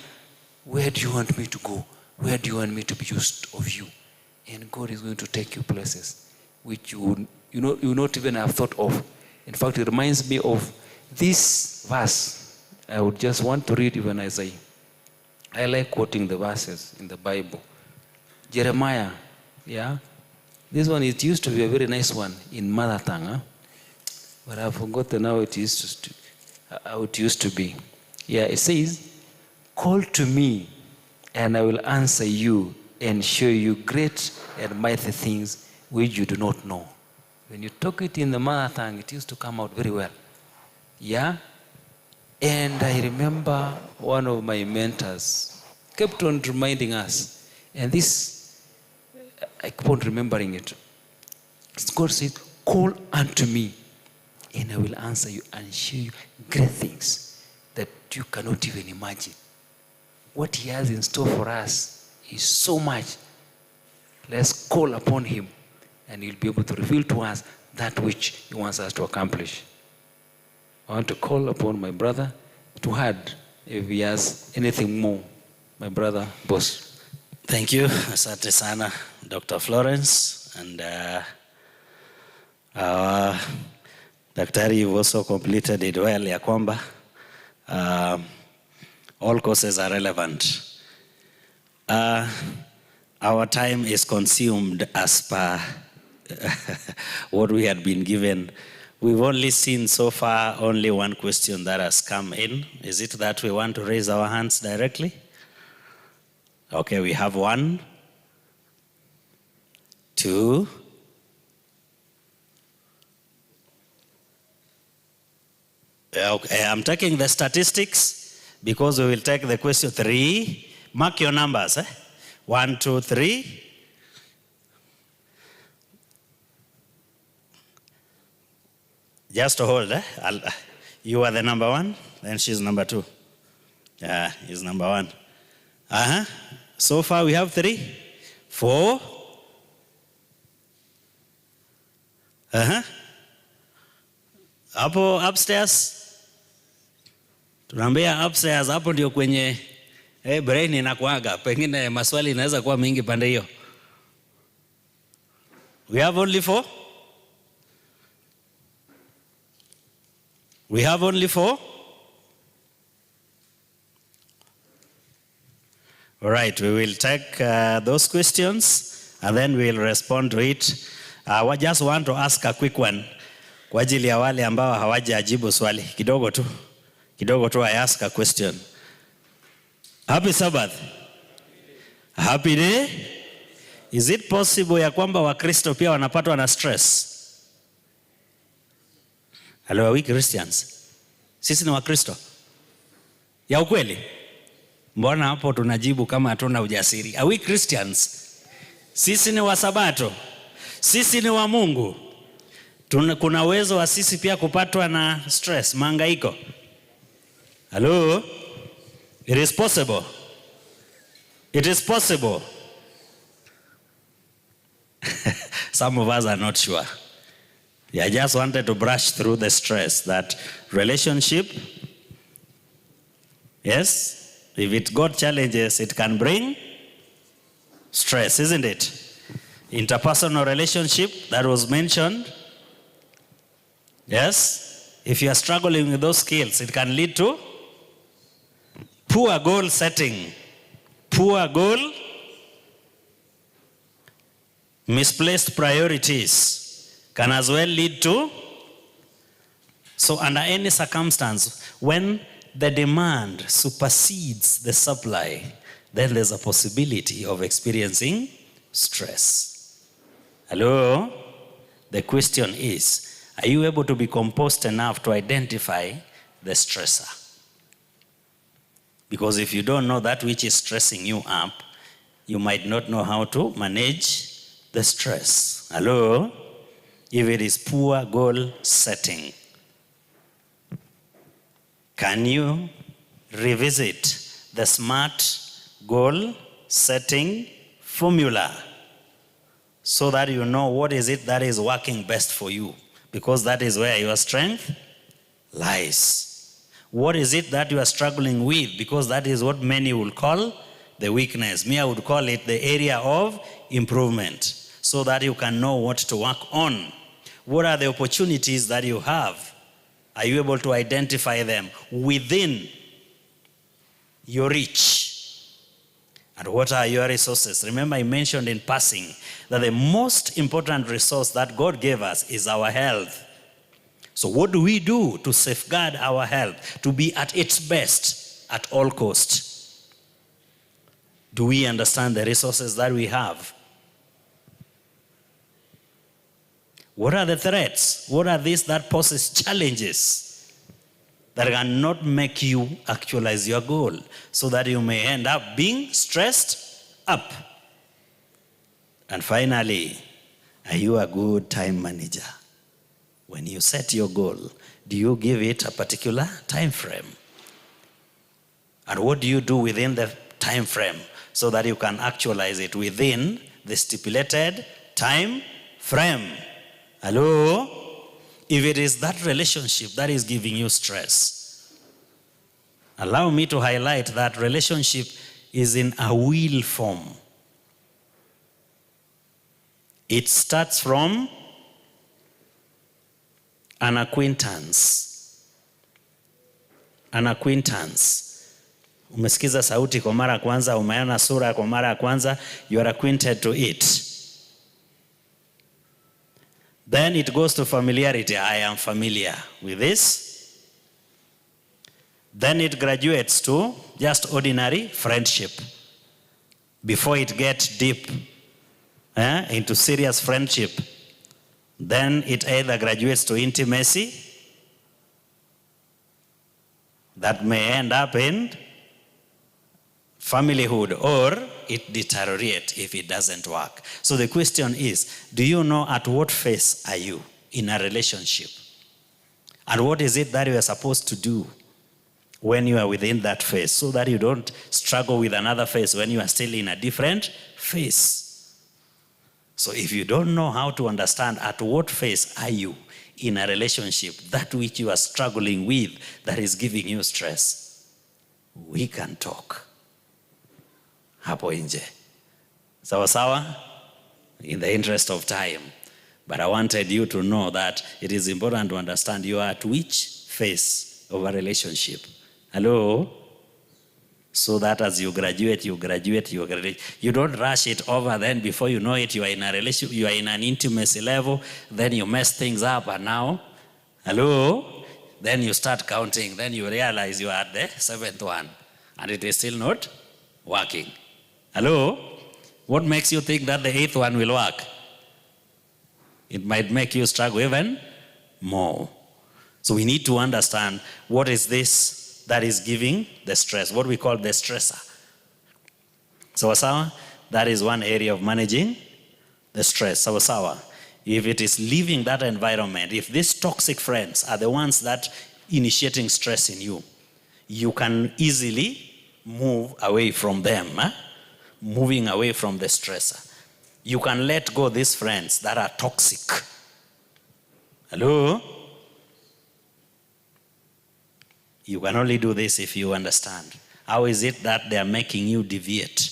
Where do you want me to go? Where do you want me to be used of you? And God is going to take you places which you not even have thought of. In fact, it reminds me of this verse. I would just want to read even as I like quoting the verses in the Bible. Jeremiah, yeah? This one, it used to be a very nice one in mother tongue, huh? But I've forgotten how it used to be. Yeah, it says, call to me and I will answer you and show you great and mighty things which you do not know. When you talk it in the mother tongue, it used to come out very well. Yeah? And I remember one of my mentors kept on reminding us, and this, I keep on remembering it. God said, call unto me, and I will answer you and show you great things that you cannot even imagine. What he has in store for us is so much. Let's call upon him, and he'll be able to reveal to us that which he wants us to accomplish. I want to call upon my brother to add if he has anything more. My brother, boss. Thank you. Asante sana, Dr. Florence. And Daktari, you've also completed it well, ya kwamba all courses are relevant. Our time is consumed as per what we had been given. We've only seen so far only one question that has come in. Is it that we want to raise our hands directly? Okay, we have 1, 2. Okay, I'm taking the statistics because we will take the question 3. Mark your numbers. 1, 2, 3. Just to hold. You are the number 1, then she's number 2. Yeah, he's number 1. So far we have 3, 4. Hapo upstairs. Tunaambia upstairs hapo ndio kwenye brain inakuaga. Pengine maswali inaweza kuwa mingi pande hiyo. We have only 4. We have only 4. All right, we will take those questions and then we will respond to it. I just want to ask a quick one. Kwa ajili ya wale ambao hawajajibu swali. Kidogo tu I ask a question. Happy Sabbath. Happy day. Is it possible ya kwamba Wakristo pia wanapatwa na stress? Hello, are we Christians? Sisi ni Wakristo? Ya ukweli? Mbona hapo tunajibu kama hatuna ujasiri? Are we Christians? Sisi ni wa Sabato. Sisi ni wa Mungu. Kuna uwezo wa sisi pia kupatwa na stress, mahangaiko. Hello? It is possible. It is possible. Some of us are not sure. I just wanted to brush through the stress that relationship, yes, if it got challenges, it can bring stress, isn't it? Interpersonal relationship, that was mentioned. Yes, if you are struggling with those skills, it can lead to poor goal setting. Poor goal, misplaced priorities can as well lead to. So under any circumstance, when the demand supersedes the supply, then there's a possibility of experiencing stress. Hello? The question is, are you able to be composed enough to identify the stressor? Because if you don't know that which is stressing you up, you might not know how to manage the stress. Hello? If it is poor goal setting, can you revisit the SMART goal setting formula so that you know what is it that is working best for you? Because that is where your strength lies. What is it that you are struggling with? Because that is what many will call the weakness. Me, I would call it the area of improvement, so that you can know what to work on. What are the opportunities that you have? Are you able to identify them within your reach? And what are your resources? Remember, I mentioned in passing that the most important resource that God gave us is our health. So what do we do to safeguard our health, to be at its best at all costs? Do we understand the resources that we have? What are the threats? What are these that poses challenges that cannot make you actualize your goal, so that you may end up being stressed up? And finally, are you a good time manager? When you set your goal, do you give it a particular time frame? And what do you do within the time frame so that you can actualize it within the stipulated time frame? Hello? If it is that relationship that is giving you stress, allow me to highlight that relationship is in a will form. It starts from an acquaintance. An acquaintance. Umesikiza sauti kwa mara kwanza, umeona sura kwa mara kwanza, you are acquainted to it. Then it goes to familiarity. I am familiar with this. Then it graduates to just ordinary friendship before it gets deep into serious friendship. Then it either graduates to intimacy that may end up in familyhood, or it deteriorates if it doesn't work. So the question is, do you know at what phase are you in a relationship? And what is it that you are supposed to do when you are within that phase, so that you don't struggle with another phase when you are still in a different phase? So if you don't know how to understand at what phase are you in a relationship, that which you are struggling with, that is giving you stress, we can talk hapo nje. Sawa sawa? In the interest of time. But I wanted you to know that it is important to understand you are at which phase of a relationship. Hello? So that as you graduate. You don't rush it over, then before you know it, you are in a relationship, you are in an intimacy level, then you mess things up, and now, hello? Then you start counting, then you realize you are at the 7th one, and it is still not working. Hello? What makes you think that the 8th one will work? It might make you struggle even more. So we need to understand what is this that is giving the stress, what we call the stressor. Sawa, that is one area of managing the stress. Sawa. If it is leaving that environment, if these toxic friends are the ones that initiating stress in you, you can easily move away from them. Moving away from the stressor. You can let go these friends that are toxic. Hello? You can only do this if you understand. How is it that they are making you deviate?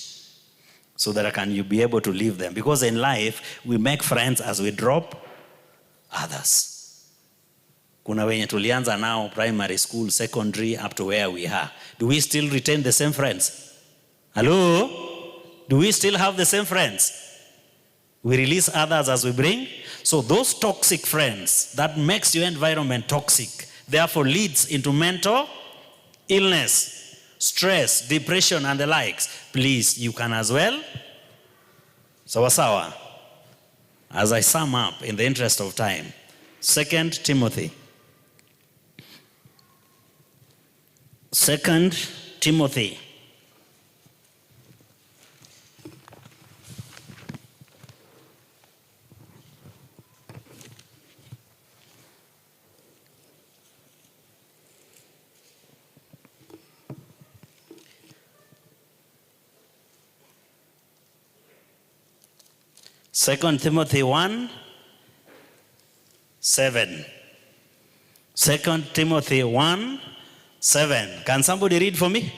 So that can you be able to leave them? Because in life, we make friends as we drop others. Kuna wenye tulianza now, primary school, secondary, up to where we are. Do we still retain the same friends? Hello? Do we still have the same friends? We release others as we bring. So those toxic friends, that makes your environment toxic, therefore leads into mental illness, stress, depression, and the likes. Please, you can as well. Sawa. As I sum up in the interest of time, 2 Timothy. 2 Timothy. Second Timothy 1:7. 2 Timothy 1:7. Can somebody read for me?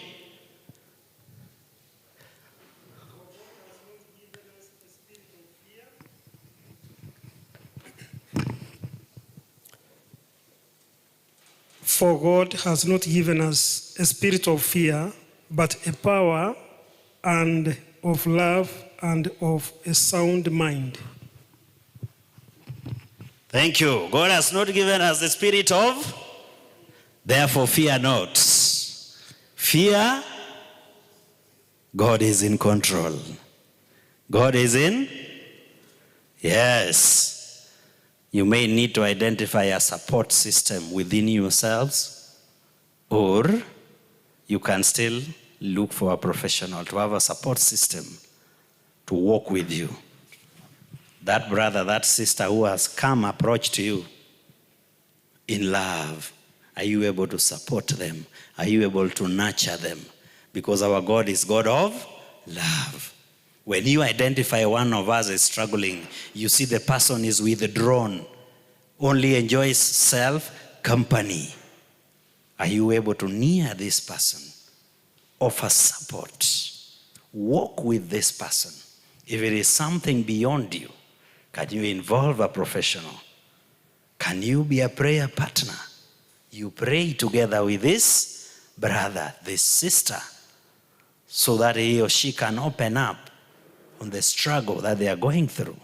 For God has not given us a spirit of fear, but a power and of love and of a sound mind. Thank you. God has not given us the spirit of, therefore fear not. Fear, God is in control. God is in, yes. You may need to identify a support system within yourselves, or you can still look for a professional to have a support system to walk with you. That brother, that sister who has come approach to you in love, are you able to support them? Are you able to nurture them? Because our God is God of love. When you identify one of us as struggling, you see the person is withdrawn, only enjoys self-company. Are you able to near this person? Offer support. Walk with this person. If it is something beyond you, can you involve a professional? Can you be a prayer partner? You pray together with this brother, this sister, so that he or she can open up on the struggle that they are going through.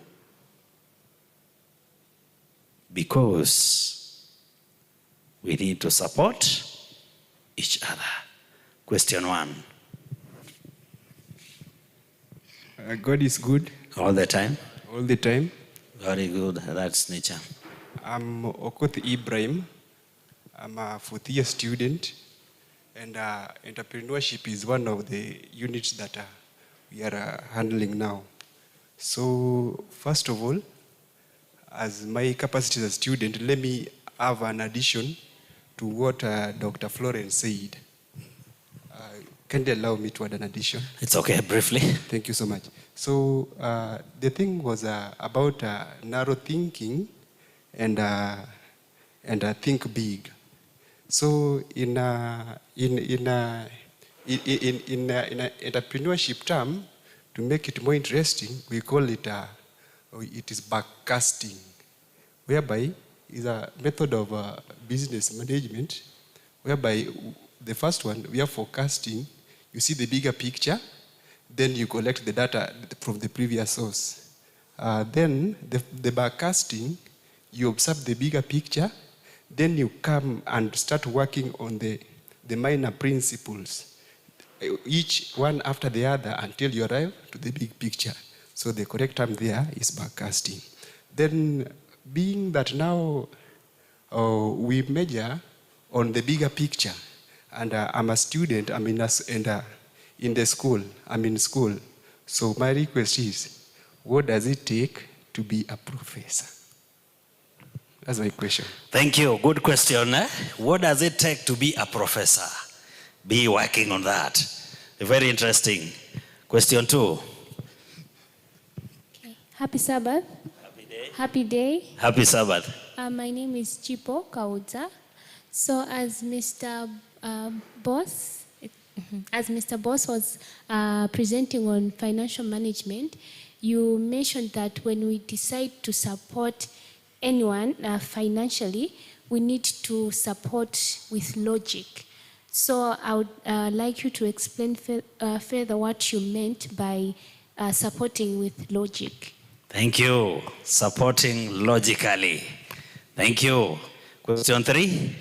Because we need to support each other. Question 1. God is good. All the time? All the time. Very good. That's nature. I'm Okoth Ibrahim. I'm a fourth-year student. And entrepreneurship is one of the units that we are handling now. So, first of all, as my capacity as a student, let me have an addition to what Dr. Florence said. Can you allow me to add an addition? It's okay, briefly. Thank you so much. So the thing was about narrow thinking and think big. So in entrepreneurship term, to make it more interesting, we call it it is backcasting, whereby is a method of business management, whereby the first one we are forecasting. You see the bigger picture, then you collect the data from the previous source. Then the backcasting, you observe the bigger picture, then you come and start working on the minor principles, each one after the other until you arrive to the big picture. So the correct term there is backcasting. Then being that now we measure on the bigger picture, and I'm a student, I'm in the school, I'm in school. So my request is, what does it take to be a professor? That's my question. Thank you. Good question. What does it take to be a professor? Be working on that. Very interesting. Question 2. Okay. Happy Sabbath. Happy day. Happy day. Happy Sabbath. My name is JKUSDA. So as Mr. Boss was presenting on financial management, you mentioned that when we decide to support anyone financially, we need to support with logic. So I would like you to explain further what you meant by supporting with logic. Thank you. Supporting logically. Thank you. Question 3.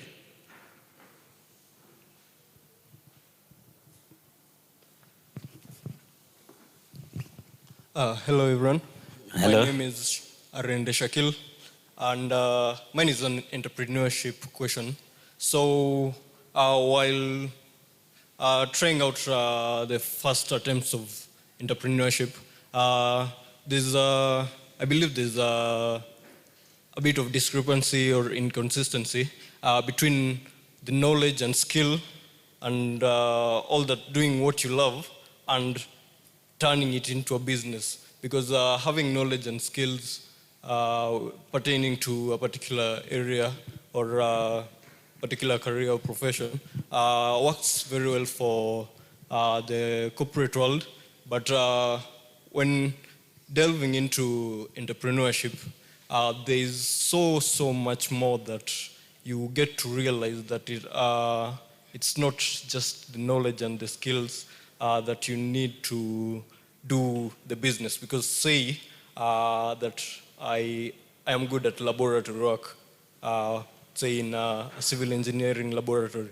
Hello, everyone. Hello. My name is Arende Shakil, and mine is an entrepreneurship question. So, while trying out the first attempts of entrepreneurship, I believe there's a bit of discrepancy or inconsistency between the knowledge and skill and all that, doing what you love and turning it into a business. Because having knowledge and skills pertaining to a particular area or a particular career or profession works very well for the corporate world. But when delving into entrepreneurship, there is so much more that you get to realize that it's not just the knowledge and the skills that you need to do the business. Because say that I am good at laboratory work, say in a civil engineering laboratory.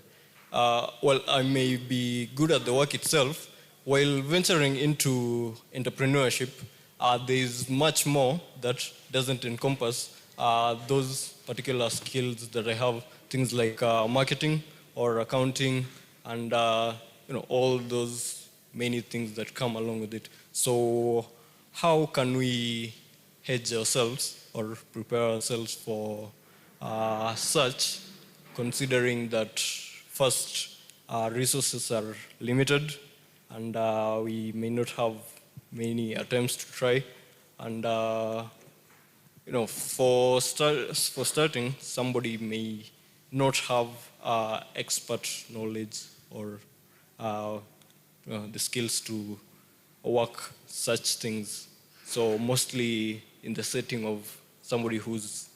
Well, I may be good at the work itself. While venturing into entrepreneurship, there is much more that doesn't encompass those particular skills that I have, things like marketing or accounting and all those many things that come along with it. So how can we hedge ourselves or prepare ourselves for such, considering that first resources are limited and we may not have many attempts to try, and for starting, somebody may not have expert knowledge or the skills to work such things. So mostly in the setting of somebody who's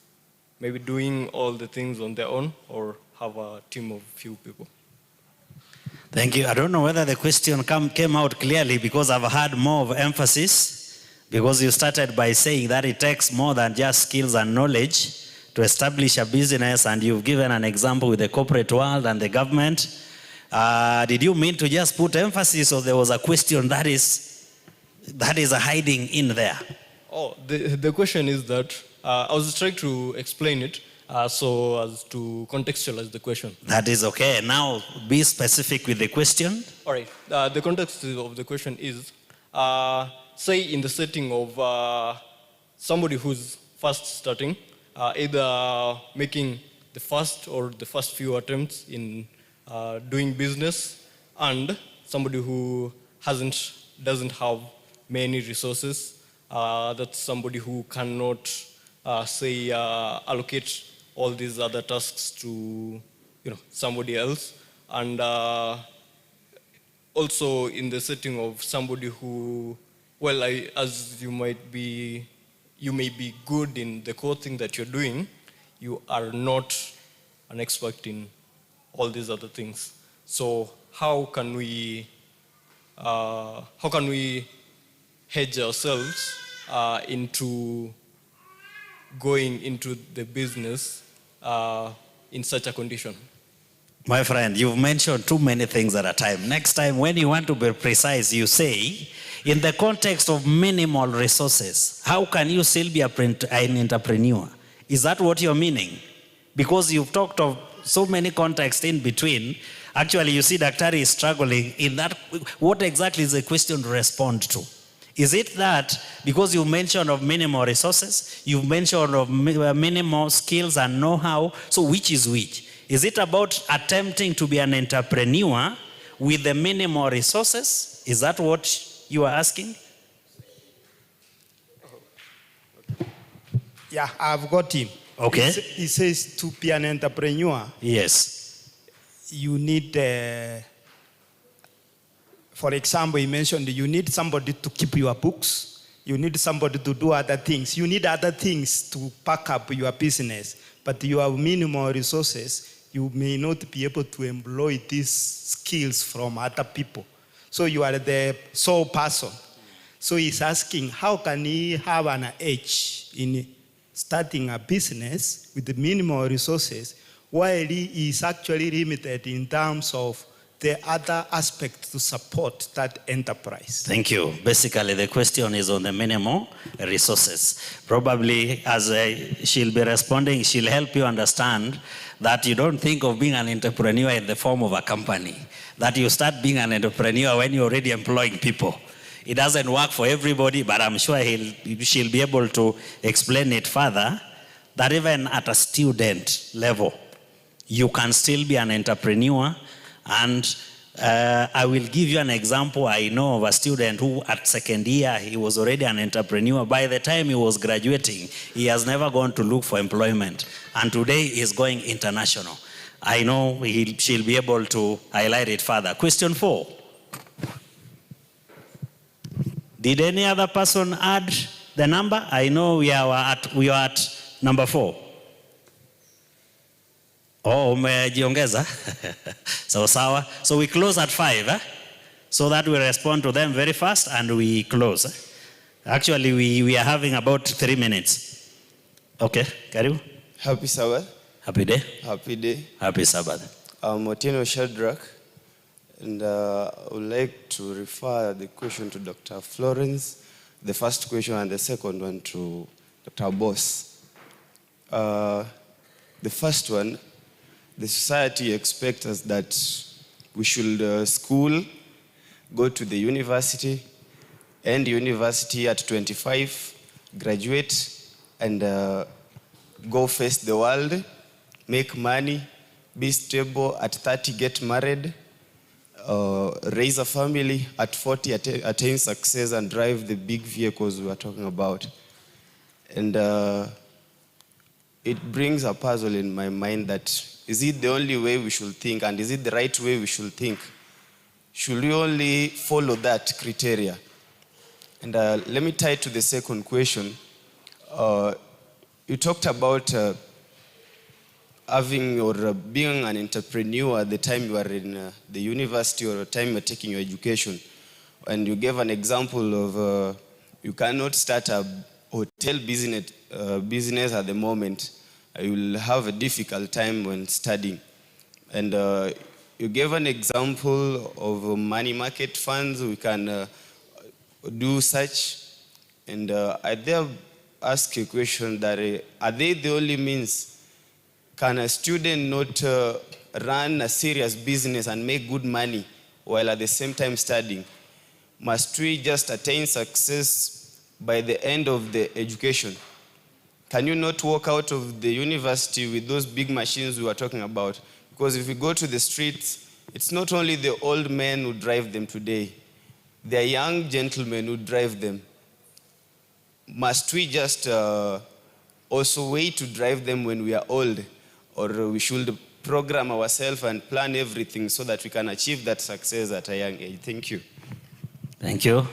maybe doing all the things on their own or have a team of few people. Thank you. I don't know whether the question came out clearly because I've had more of emphasis, because you started by saying that it takes more than just skills and knowledge to establish a business, and you've given an example with the corporate world and the government. Did you mean to just put emphasis, or there was a question that is hiding in there? Oh, the question is that I was trying to explain it so as to contextualize the question. That is okay. Now be specific with the question. All right. The context of the question is, say in the setting of somebody who's first starting, either making the first few attempts in doing business, and somebody who doesn't have many resources. That's somebody who cannot, allocate all these other tasks to, somebody else. And also in the setting of somebody who, as you may be good in the core thing that you're doing, you are not an expert in all these other things. So how can we hedge ourselves into going into the business in such a condition? My friend, you've mentioned too many things at a time. Next time, when you want to be precise, you say, in the context of minimal resources, how can you still be an entrepreneur? Is that what you're meaning? Because you've talked of so many contexts in between. Actually, you see Daktari is struggling in that. What exactly is the question to respond to? Is it that because you mentioned of minimal resources, you've mentioned of minimal skills and know-how, so which is which? Is it about attempting to be an entrepreneur with the minimal resources? Is that what you are asking? Yeah, I've got him. Okay. He says to be an entrepreneur, yes, you need, for example, he mentioned you need somebody to keep your books. You need somebody to do other things. You need other things to back up your business. But you have minimal resources. You may not be able to employ these skills from other people. So you are the sole person. So he's asking, how can he have an edge in starting a business with the minimal resources while he is actually limited in terms of the other aspects to support that enterprise? Thank you. Basically, the question is on the minimal resources. Probably as she'll be responding, she'll help you understand that you don't think of being an entrepreneur in the form of a company, that you start being an entrepreneur when you're already employing people. It doesn't work for everybody, but I'm sure she'll be able to explain it further, that even at a student level, you can still be an entrepreneur. And I will give you an example. I know of a student who at second year, he was already an entrepreneur. By the time he was graduating, he has never gone to look for employment. And today he's going international. I know she'll be able to highlight it further. Question 4. Did any other person add the number? I know we are at number 4. Oh, umejiongeza. Sawa. So we close at 5, so that we respond to them very fast and we close. Actually, we are having about 3 minutes. Okay, karibu. Happy Sabbath. Happy day. Happy day. Happy Sabbath. I'm Otieno Shadrach, and I would like to refer the question to Dr. Florence, the first question, and the second one to Dr. Boss. The first one, the society expects us that we should school, go to the university, end university at 25, graduate, and go face the world, make money, be stable, at 30 get married, raise a family, at 40 attain success and drive the big vehicles we are talking about. And it brings a puzzle in my mind that, is it the only way we should think, and is it the right way we should think? Should we only follow that criteria? And let me tie it to the second question. You talked about having or being an entrepreneur at the time you are in the university or the time you're taking your education. And you gave an example of you cannot start a hotel business at the moment. You will have a difficult time when studying. And you gave an example of money market funds. We can do such. And I there ask a question that are they the only means? Can a student not run a serious business and make good money while at the same time studying? Must we just attain success by the end of the education? Can you not walk out of the university with those big machines we were talking about? Because if you go to the streets, it's not only the old men who drive them today. There are young gentlemen who drive them. Must we just also wait to drive them when we are old? Or we should program ourselves and plan everything so that we can achieve that success at a young age? Thank you. Thank you.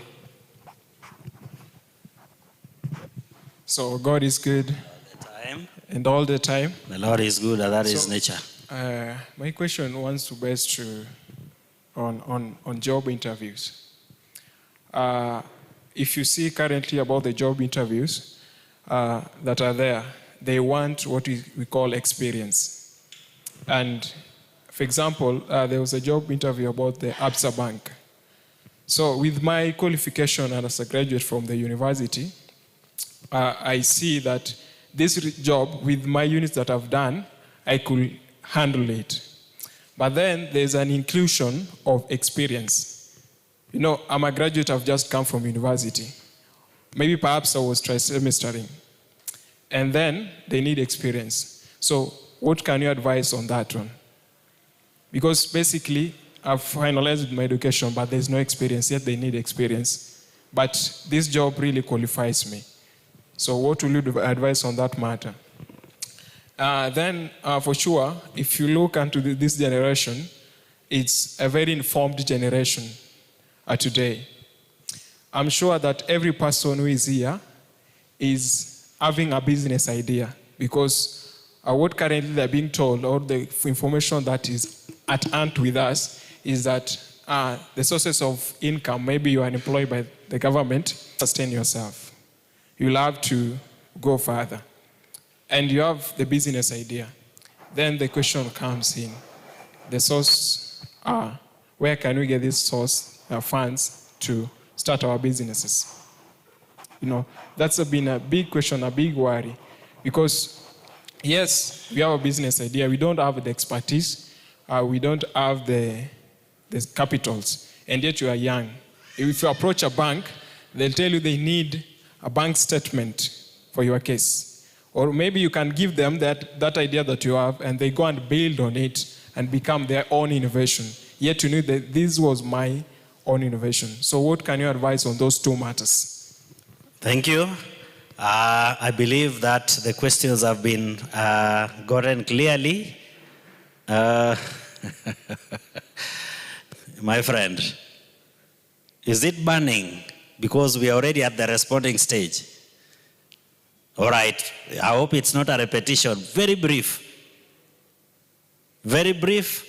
So God is good. All the time. And all the time. The Lord is good, and that is nature. My question wants to base on job interviews. If you see currently about the job interviews that are there, they want what we call experience. And for example, there was a job interview about the ABSA Bank. So with my qualification and as a graduate from the university, I see that this job, with my units that I've done, I could handle it. But then there's an inclusion of experience. You know, I'm a graduate, I've just come from university. Maybe perhaps I was tri-semestering. And then they need experience. So what can you advise on that one? Because basically, I've finalized my education, but there's no experience, yet they need experience. But this job really qualifies me. So what will you advise on that matter? Then, for sure, if you look into this generation, it's a very informed generation today. I'm sure that every person who is here is having a business idea, because what currently they're being told, or the information that is at hand with us, is that the sources of income, maybe you are employed by the government, sustain yourself. You'll have to go further. And you have the business idea. Then the question comes in. The source, where can we get this source funds to start our businesses? You know, that's been a big question, a big worry. Because, yes, we have a business idea. We don't have the expertise. We don't have the capitals. And yet you are young. If you approach a bank, they'll tell you they need a bank statement for your case. Or maybe you can give them that idea that you have, and they go and build on it and become their own innovation. Yet you know that this was my own innovation. So what can you advise on those two matters? Thank you. I believe that the questions have been gotten clearly. My friend, is it burning? Because we are already at the responding stage. All right. I hope it's not a repetition. Very brief. Very brief.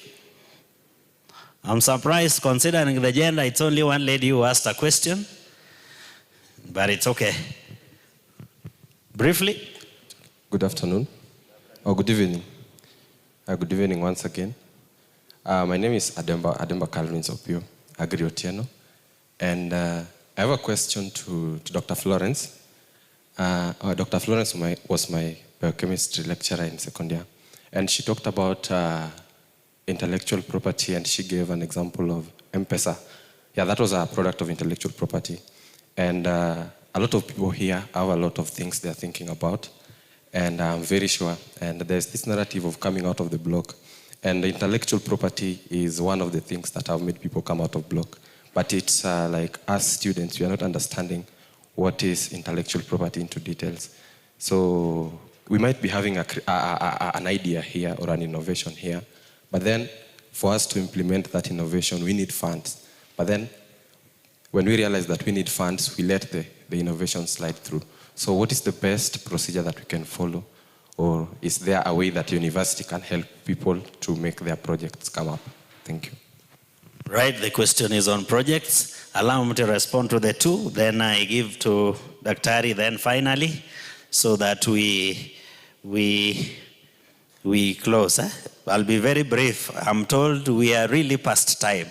I'm surprised, considering the gender, it's only one lady who asked a question. But it's okay. Briefly. Good afternoon. Or good evening. Good evening once again. My name is Ademba Calvin Opio Agriotieno. And I have a question to Dr. Florence. Dr. Florence was my biochemistry lecturer in second year. And she talked about intellectual property, and she gave an example of M-Pesa. Yeah, that was a product of intellectual property. And a lot of people here have a lot of things they're thinking about. And I'm very sure. And there's this narrative of coming out of the block. And intellectual property is one of the things that have made people come out of block. But it's like us students, we are not understanding what is intellectual property into details. So we might be having an idea here or an innovation here, but then for us to implement that innovation, we need funds. But then when we realize that we need funds, we let the innovation slide through. So what is the best procedure that we can follow? Or is there a way that the university can help people to make their projects come up? Thank you. Right, the question is on projects. Allow me to respond to the two, then I give to Daktari, then finally, so that we close. I'll be very brief. I'm told we are really past time.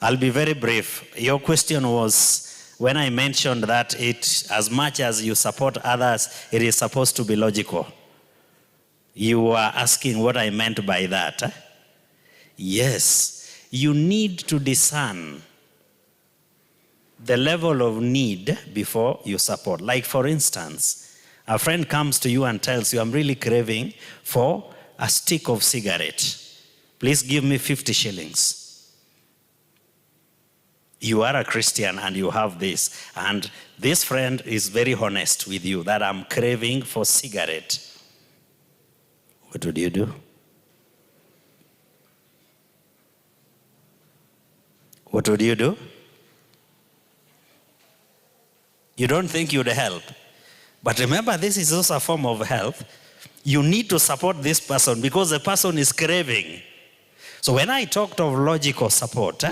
I'll be very brief. Your question was, when I mentioned that as much as you support others, it is supposed to be logical. You are asking what I meant by that. Yes. You need to discern the level of need before you support. Like for instance, a friend comes to you and tells you, I'm really craving for a stick of cigarette. Please give me 50 shillings. You are a Christian and you have this. And this friend is very honest with you that I'm craving for cigarette. What would you do? What would you do? You don't think you'd help. But remember, this is also a form of help. You need to support this person because the person is craving. So when I talked of logical support,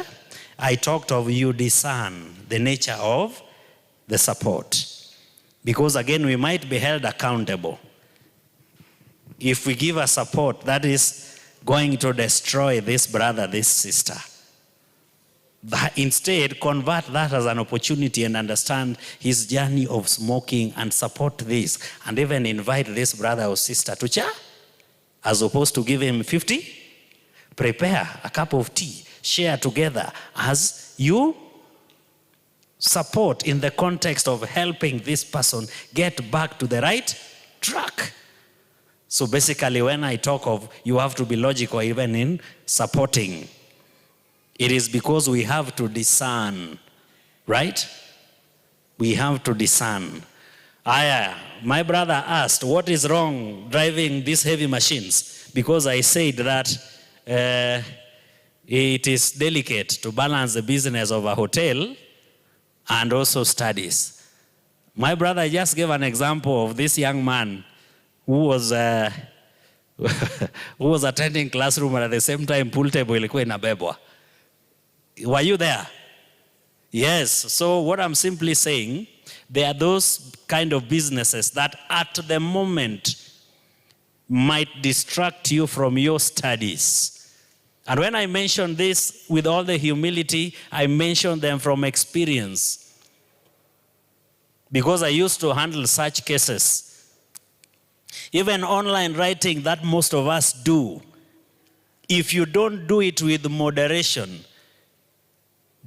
I talked of you discern the nature of the support. Because again, we might be held accountable. If we give a support that is going to destroy this brother, this sister, instead, convert that as an opportunity and understand his journey of smoking and support this. And even invite this brother or sister to church, as opposed to give him 50. Prepare a cup of tea, share together as you support in the context of helping this person get back to the right track. So basically, when I talk of you have to be logical even in supporting, it is because we have to discern, right? We have to discern. My brother asked, what is wrong driving these heavy machines? Because I said that it is delicate to balance the business of a hotel and also studies. My brother just gave an example of this young man who was attending classroom and at the same time pool table ilikuwa inabebwa. Were you there? Yes. So what I'm simply saying, there are those kind of businesses that at the moment might distract you from your studies. And when I mention this with all the humility, I mention them from experience. Because I used to handle such cases. Even online writing that most of us do, if you don't do it with moderation,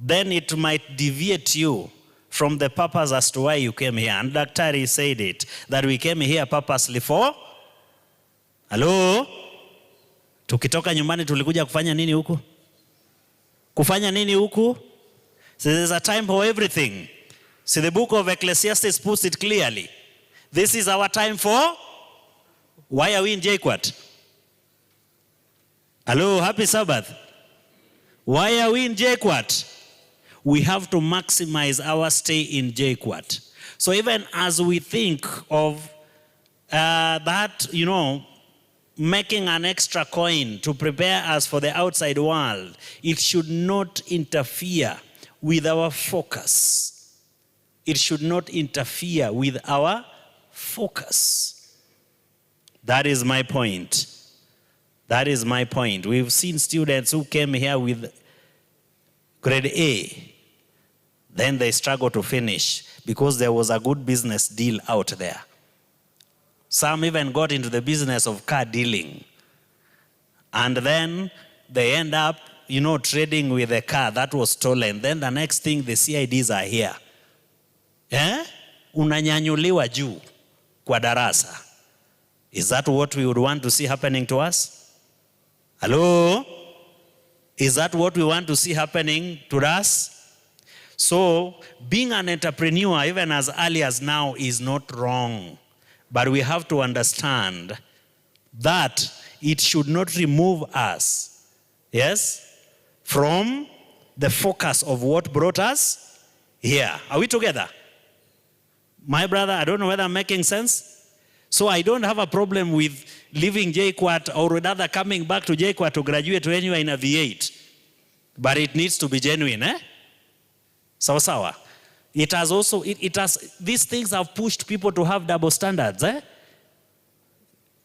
then it might deviate you from the purpose as to why you came here. And Daktari said it, that we came here purposely for, hello? Tukitoka nyumbani tulikuja kufanya nini huku? Kufanya nini huku? So there's a time for everything. See, the book of Ecclesiastes puts it clearly. This is our time for, why are we in JKUAT? Hello, happy Sabbath. Why are we in JKUAT? We have to maximize our stay in JKUAT. So even as we think of that, making an extra coin to prepare us for the outside world, it should not interfere with our focus. It should not interfere with our focus. That is my point. That is my point. We've seen students who came here with grade A. Then they struggle to finish because there was a good business deal out there. Some even got into the business of car dealing. And then they end up, trading with a car that was stolen. Then the next thing, the CIDs are here. Unanyanyuliwa juu kwa darasa. Is that what we would want to see happening to us? Hello? Is that what we want to see happening to us? So, being an entrepreneur, even as early as now, is not wrong. But we have to understand that it should not remove us, yes, from the focus of what brought us here. Are we together? My brother, I don't know whether I'm making sense. So I don't have a problem with leaving JKUAT or rather coming back to JKUAT to graduate when you are in a V8. But it needs to be genuine, Sawa. It has also, these things have pushed people to have double standards,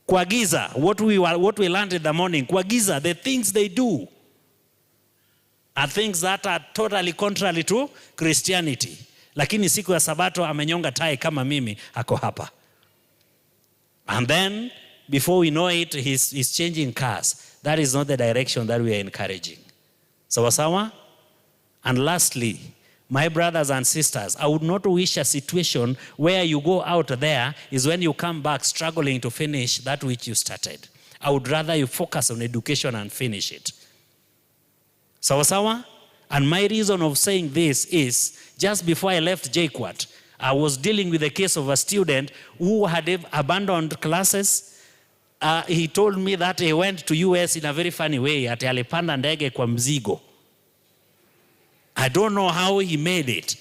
Kwa giza, what we learned in the morning, kwa giza, the things they do are things that are totally contrary to Christianity. Lakini siku ya Sabato amenyonga tai kama mimi, ako hapa. And then, before we know it, he's changing cars. That is not the direction that we are encouraging. Sawa? And lastly, my brothers and sisters, I would not wish a situation where you go out there is when you come back struggling to finish that which you started. I would rather you focus on education and finish it. Sawa? And my reason of saying this is, just before I left JKUAT, I was dealing with the case of a student who had abandoned classes. He told me that he went to US in a very funny way, ati alipanda ndege kwa mzigo. I don't know how he made it.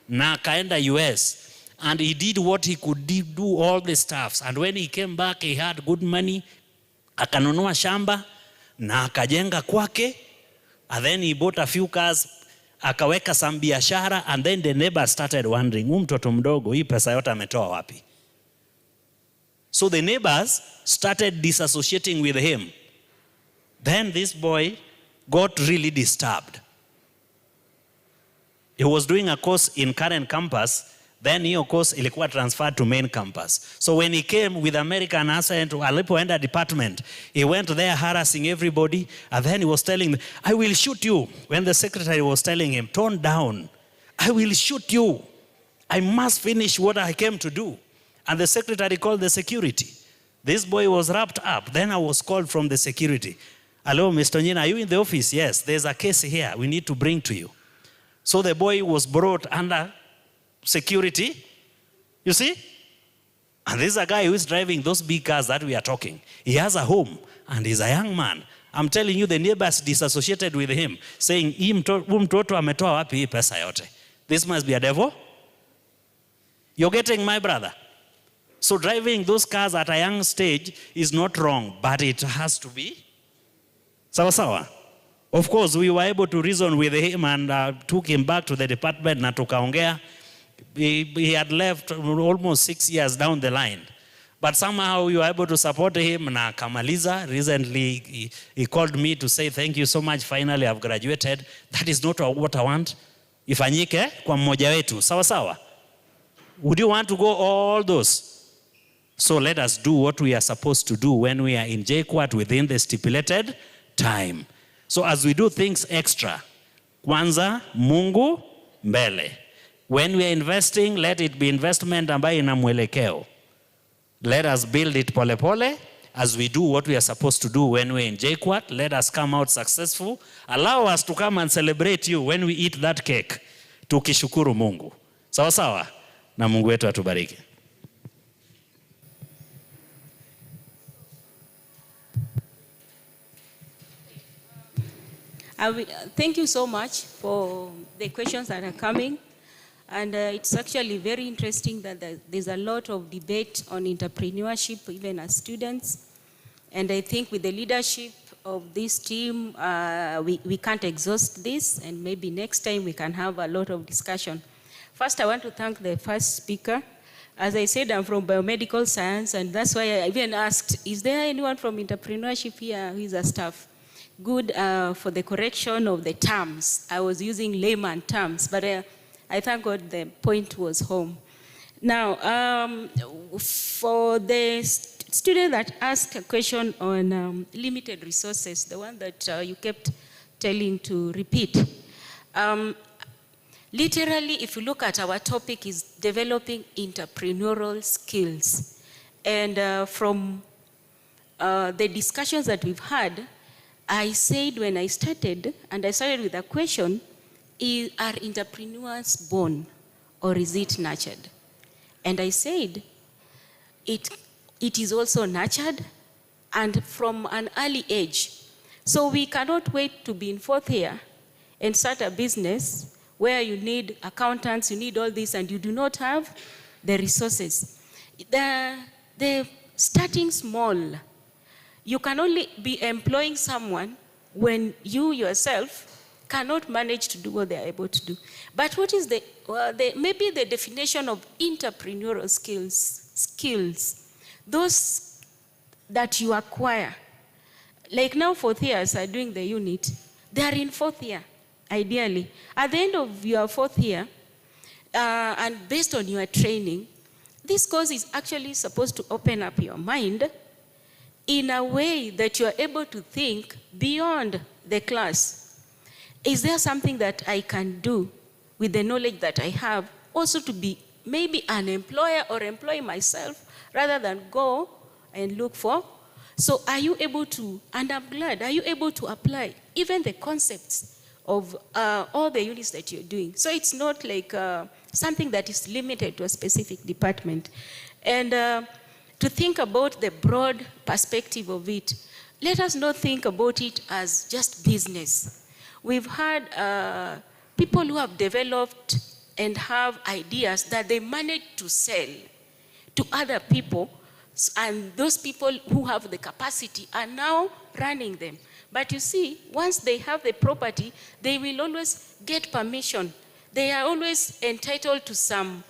Na kaenda US. And he did what he could do all the stuffs. And when he came back, he had good money. Akanunua shamba. Na akajenga kwake. And then he bought a few cars. Akaweka some biashara. And then the neighbor started wondering, mtoto mdogo, hii pesa yote ametoa wapi? So the neighbors started disassociating with him. Then this boy got really disturbed. He was doing a course in current campus, then hiyo course ilikuwa transferred to main campus. So when he came with American accent, alipoenda department, he went there harassing everybody, and then he was telling them, I will shoot you. When the secretary was telling him, tone down, I will shoot you. I must finish what I came to do. And the secretary called the security. This boy was wrapped up. Then I was called from the security. Hello, Mr. Ong'iena, are you in the office? Yes, there's a case here we need to bring to you. So the boy was brought under security, you see? And this is a guy who is driving those big cars that we are talking. He has a home and he's a young man. I'm telling you, the neighbors disassociated with him, saying, mtoto ametoa wapi hii pesa yote? This must be a devil. You're getting, my brother? So driving those cars at a young stage is not wrong, but it has to be sawa. Of course, we were able to reason with him and took him back to the department na tukaongea. He had left almost 6 years down the line. But somehow we were able to support him na kamaliza. Recently, he called me to say, thank you so much, finally I've graduated. That is not what I want. Ifanyike kwa mmoja wetu. Sawa. Would you want to go all those? So let us do what we are supposed to do when we are in JKUAT within the stipulated time. So as we do things extra, kwanza Mungu mbele. When we are investing, let it be investment ambayo ina mwelekeo. Let us build it pole pole as we do what we are supposed to do when we are in JKUAT. Let us come out successful. Allow us to come and celebrate you when we eat that cake. Tukishukuru Mungu. Sawa. Na Mungu wetu atubariki. Thank you so much for the questions that are coming. And it's actually very interesting that there's a lot of debate on entrepreneurship, even as students. And I think with the leadership of this team, we can't exhaust this, and maybe next time we can have a lot of discussion. First, I want to thank the first speaker. As I said, I'm from biomedical science, and that's why I even asked, is there anyone from entrepreneurship here who is a staff? Good for the correction of the terms. I was using layman terms, but I thank God the point was home. Now, for the student that asked a question on limited resources, the one that you kept telling to repeat, literally, if you look at our topic is developing entrepreneurial skills. And from the discussions that we've had, I said when I started, and I started with a question, are entrepreneurs born or is it nurtured? And I said, it is also nurtured and from an early age. So we cannot wait to be in fourth year and start a business where you need accountants, you need all this, and you do not have the resources. The starting small, you can only be employing someone when you yourself cannot manage to do what they are able to do. But what is maybe the definition of entrepreneurial skills? Those that you acquire. Like now, fourth years are doing the unit. They are in fourth year, ideally. At the end of your fourth year, and based on your training, this course is actually supposed to open up your mind in a way that you are able to think beyond the class. Is there something that I can do with the knowledge that I have also to be maybe an employer or employ myself rather than go and look for? So are you able to, and I'm glad, are you able to apply even the concepts of all the units that you're doing? So it's not like something that is limited to a specific department. And to think about the broad perspective of it, let us not think about it as just business. We've had people who have developed and have ideas that they manage to sell to other people, and those people who have the capacity are now running them. But you see, once they have the property, they will always get permission. They are always entitled to some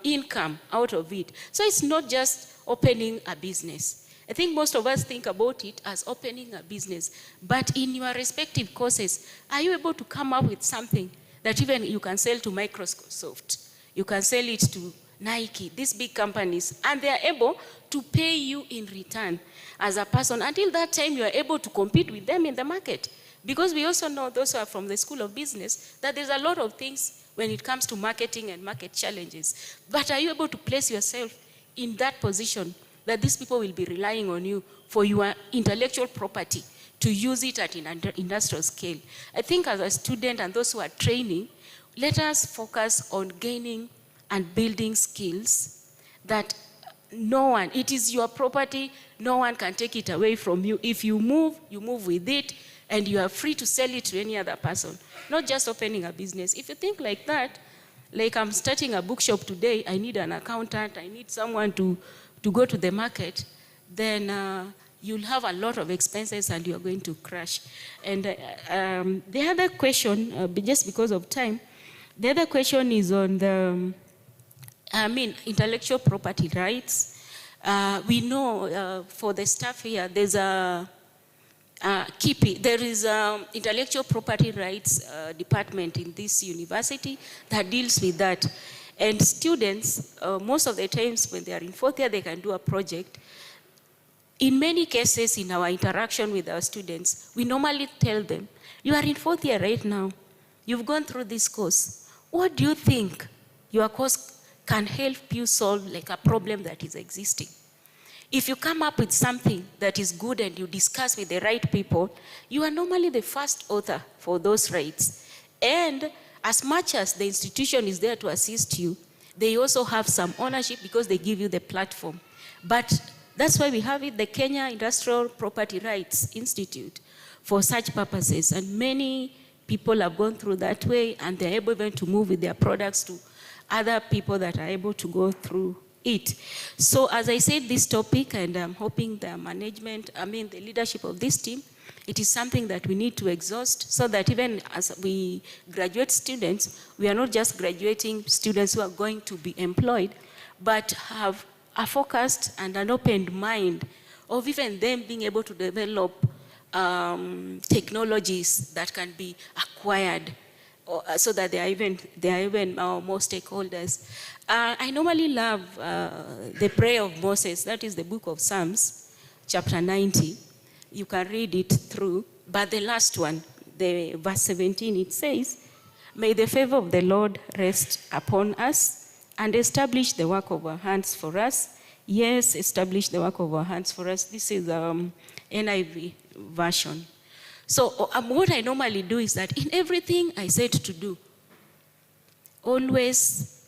income out of it. So it's not just opening a business. I think most of us think about it as opening a business. But in your respective courses, are you able to come up with something that even you can sell to Microsoft? You can sell it to Nike, these big companies, and they are able to pay you in return as a person. Until that time, you are able to compete with them in the market. Because we also know, those who are from the School of Business, that there's a lot of things when it comes to marketing and market challenges. But are you able to place yourself in that position that these people will be relying on you for your intellectual property to use it at an industrial scale? I think as a student and those who are training, let us focus on gaining and building skills that no one, it is your property, no one can take it away from you. If you move with it, and you are free to sell it to any other person, not just opening a business. If you think like that, like I'm starting a bookshop today, I need an accountant, I need someone to go to the market, then you'll have a lot of expenses and you're going to crash. And the other question, just because of time, the other question is on the, intellectual property rights. We know for the staff here, there's a there is an intellectual property rights department in this university that deals with that. And students, most of the times when they are in fourth year, they can do a project. In many cases, in our interaction with our students, we normally tell them, you are in fourth year right now. You've gone through this course. What do you think your course can help you solve like a problem that is existing? If you come up with something that is good and you discuss with the right people, you are normally the first author for those rights. And as much as the institution is there to assist you, they also have some ownership because they give you the platform. But that's why we have it, the Kenya Industrial Property Rights Institute, for such purposes. And many people have gone through that way, and they're able even to move with their products to other people that are able to go through it. So as I said, this topic, and I'm hoping the management, the leadership of this team, it is something that we need to exhaust so that even as we graduate students, we are not just graduating students who are going to be employed, but have a focused and an open mind of even them being able to develop technologies that can be acquired so that they are even more stakeholders. I normally love the prayer of Moses. That is the book of Psalms, chapter 90. You can read it through. But the last one, the verse 17, it says, "May the favor of the Lord rest upon us and establish the work of our hands for us." Yes, establish the work of our hands for us. This is NIV version. So what I normally do is that in everything I said to do, always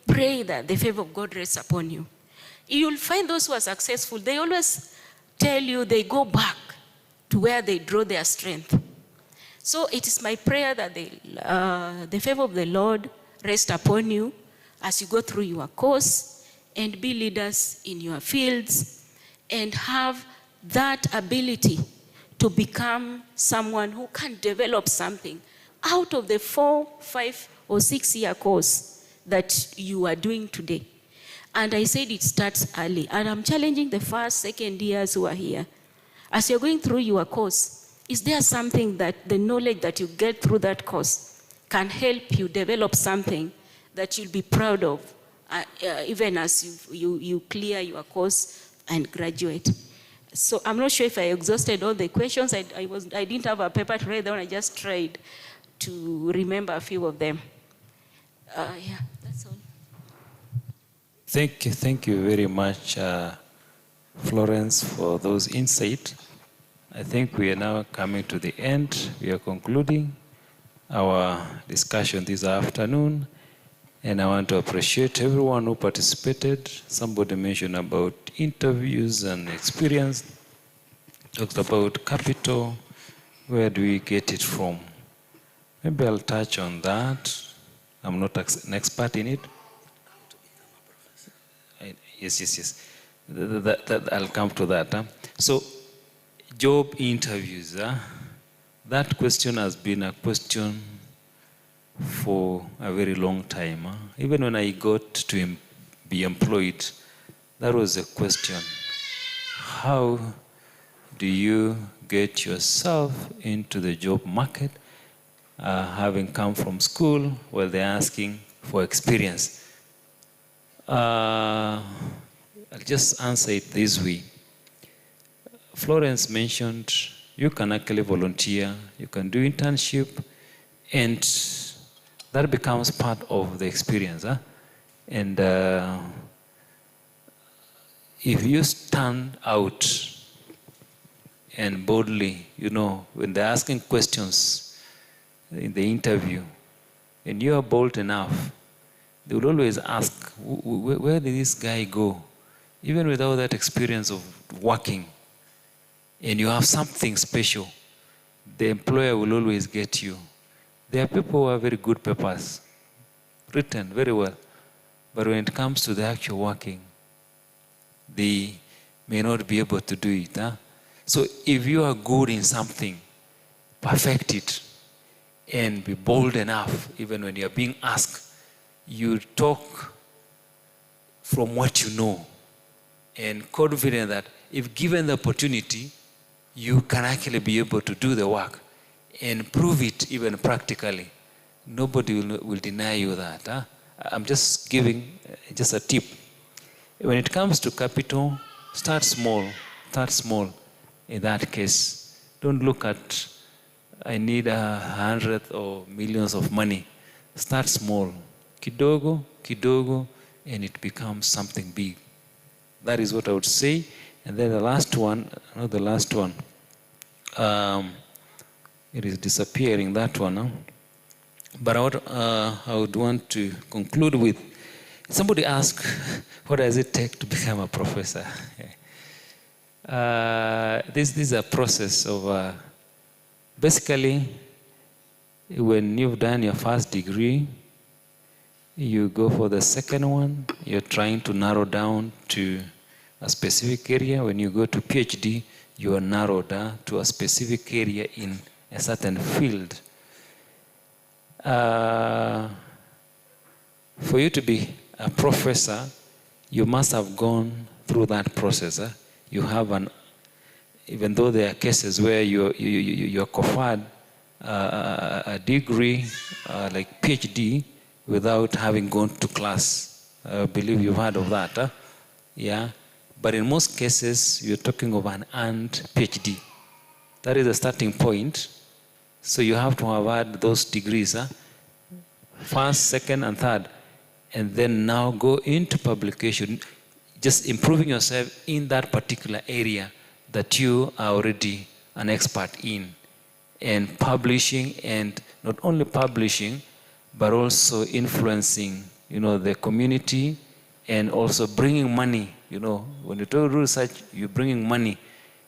pray that the favor of God rests upon you. You'll find those who are successful, they always tell you they go back to where they draw their strength. So it is my prayer that the favor of the Lord rest upon you as you go through your course and be leaders in your fields and have that ability to become someone who can develop something out of the 4, 5, or 6 year course that you are doing today. And I said it starts early. And I'm challenging the first, second years who are here. As you're going through your course, is there something that the knowledge that you get through that course can help you develop something that you'll be proud of, even as you clear your course and graduate? So I'm not sure if I exhausted all the questions. I didn't have a paper to write down. I just tried to remember a few of them. Yeah, that's all. Thank you very much, Florence, for those insights. I think we are now coming to the end. We are concluding our discussion this afternoon. And I want to appreciate everyone who participated. Somebody mentioned about interviews and experience, talked about capital. Where do we get it from? Maybe I'll touch on that. I'm not an expert in it. Yes. I'll come to that. So, job interviews. That question has been a question for a very long time. Even when I got to be employed, that was a question. How do you get yourself into the job market, having come from school where they're asking for experience? I'll just answer it this way. Florence mentioned you can actually volunteer, you can do internship, and that becomes part of the experience. And if you stand out and boldly, when they're asking questions in the interview, and you are bold enough, they will always ask, where did this guy go? Even without that experience of working, and you have something special, the employer will always get you. There are people who have very good papers, written very well, but when it comes to the actual working, they may not be able to do it. So if you are good in something, perfect it, and be bold enough, even when you are being asked, you talk from what you know, and confident that if given the opportunity, you can actually be able to do the work and prove it even practically. Nobody will deny you that. I'm just giving just a tip. When it comes to capital, start small. Start small in that case. Don't look at, I need 100 or millions of money. Start small. Kidogo, kidogo, and it becomes something big. That is what I would say. And then the last one, not the last one. It is disappearing, that one. But I would want to conclude with, somebody asked, what does it take to become a professor? This is a process of, basically, when you've done your first degree, you go for the second one, you're trying to narrow down to a specific area. When you go to PhD, you are narrowed to a specific area in a certain field. For you to be a professor, you must have gone through that process. You have even though there are cases where you're conferred a degree like PhD without having gone to class. I believe you've heard of that. Huh? Yeah. But in most cases, you're talking of an earned PhD. That is the starting point. So you have to have had those degrees, first, second, and third, and then now go into publication, just improving yourself in that particular area that you are already an expert in, and publishing, and not only publishing, but also influencing, the community, and also bringing money. When you do research, you're bringing money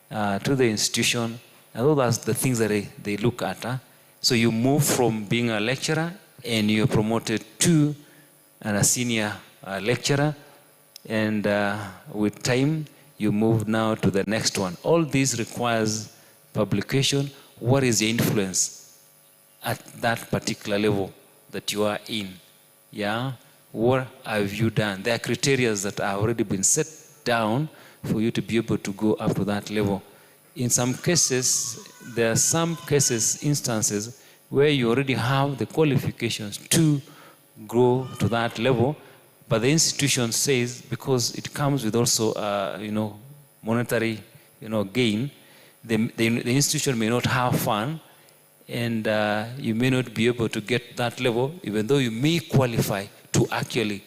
to the institution, and those are the things that they look at. So you move from being a lecturer, and you're promoted to a senior lecturer, and with time, you move now to the next one. All this requires publication. What is the influence at that particular level that you are in? Yeah? What have you done? There are criteria that have already been set down for you to be able to go up to that level. In some cases, there are some cases, instances, where you already have the qualifications to go to that level, but the institution says, because it comes with also, monetary, gain, the institution may not have fun, and you may not be able to get that level, even though you may qualify to actually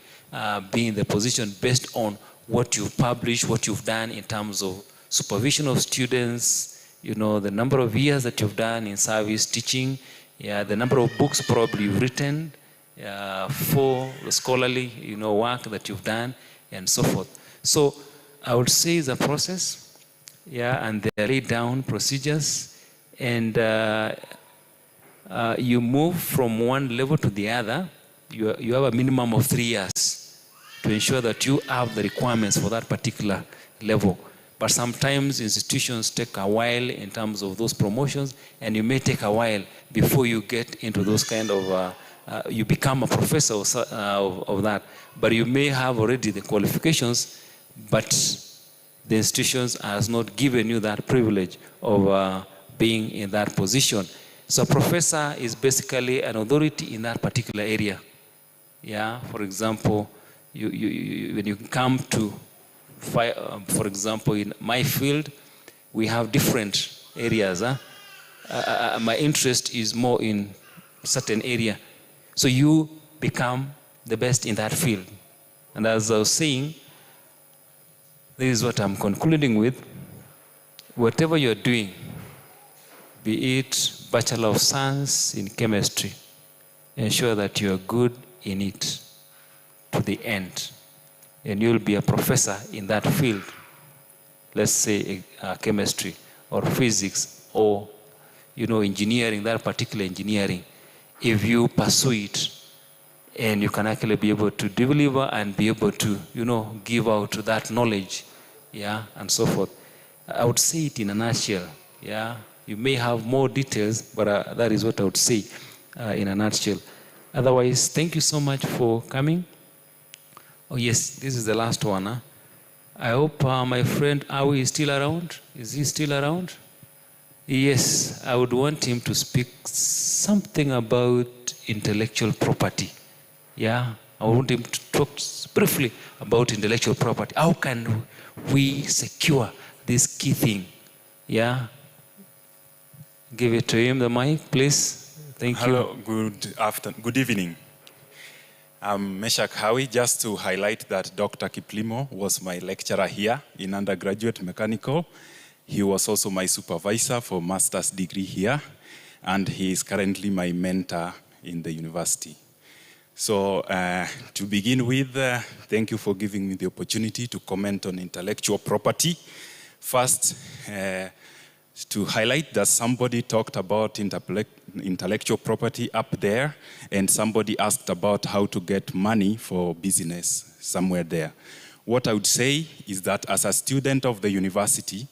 be in the position based on what you've published, what you've done in terms of supervision of students, the number of years that you've done in service teaching, the number of books probably you've written, for the scholarly, work that you've done, and so forth. So I would say it's a process, and they lay down procedures, and you move from one level to the other. You have a minimum of 3 years to ensure that you have the requirements for that particular level. But sometimes institutions take a while in terms of those promotions, and you may take a while before you get into those kind of, you become a professor of that. But you may have already the qualifications, but the institutions has not given you that privilege of being in that position. So a professor is basically an authority in that particular area. Yeah, for example, when you come to, for example, in my field, we have different areas. My interest is more in certain area. So you become the best in that field. And as I was saying, this is what I'm concluding with. Whatever you're doing, be it Bachelor of Science in Chemistry, ensure that you're good in it to the end. And you'll be a professor in that field. Let's say chemistry or physics or engineering, that particular engineering. If you pursue it, and you can actually be able to deliver and be able to, give out that knowledge, and so forth. I would say it in a nutshell, You may have more details, but that is what I would say in a nutshell. Otherwise, thank you so much for coming. Oh yes, this is the last one. I hope my friend Awi is still around. Is he still around? Yes, I would want him to speak something about intellectual property. I want him to talk briefly about intellectual property. How can we secure this key thing? Give it to him, the mic, please. Thank you. Hello, good evening. I'm Meshak Hawi. Just to highlight that Dr. Kiplimo was my lecturer here in undergraduate mechanical. He was also my supervisor for master's degree here, and he is currently my mentor in the university. So to begin with, thank you for giving me the opportunity to comment on intellectual property. First, to highlight that somebody talked about intellectual property up there, and somebody asked about how to get money for business somewhere there. What I would say is that as a student of the university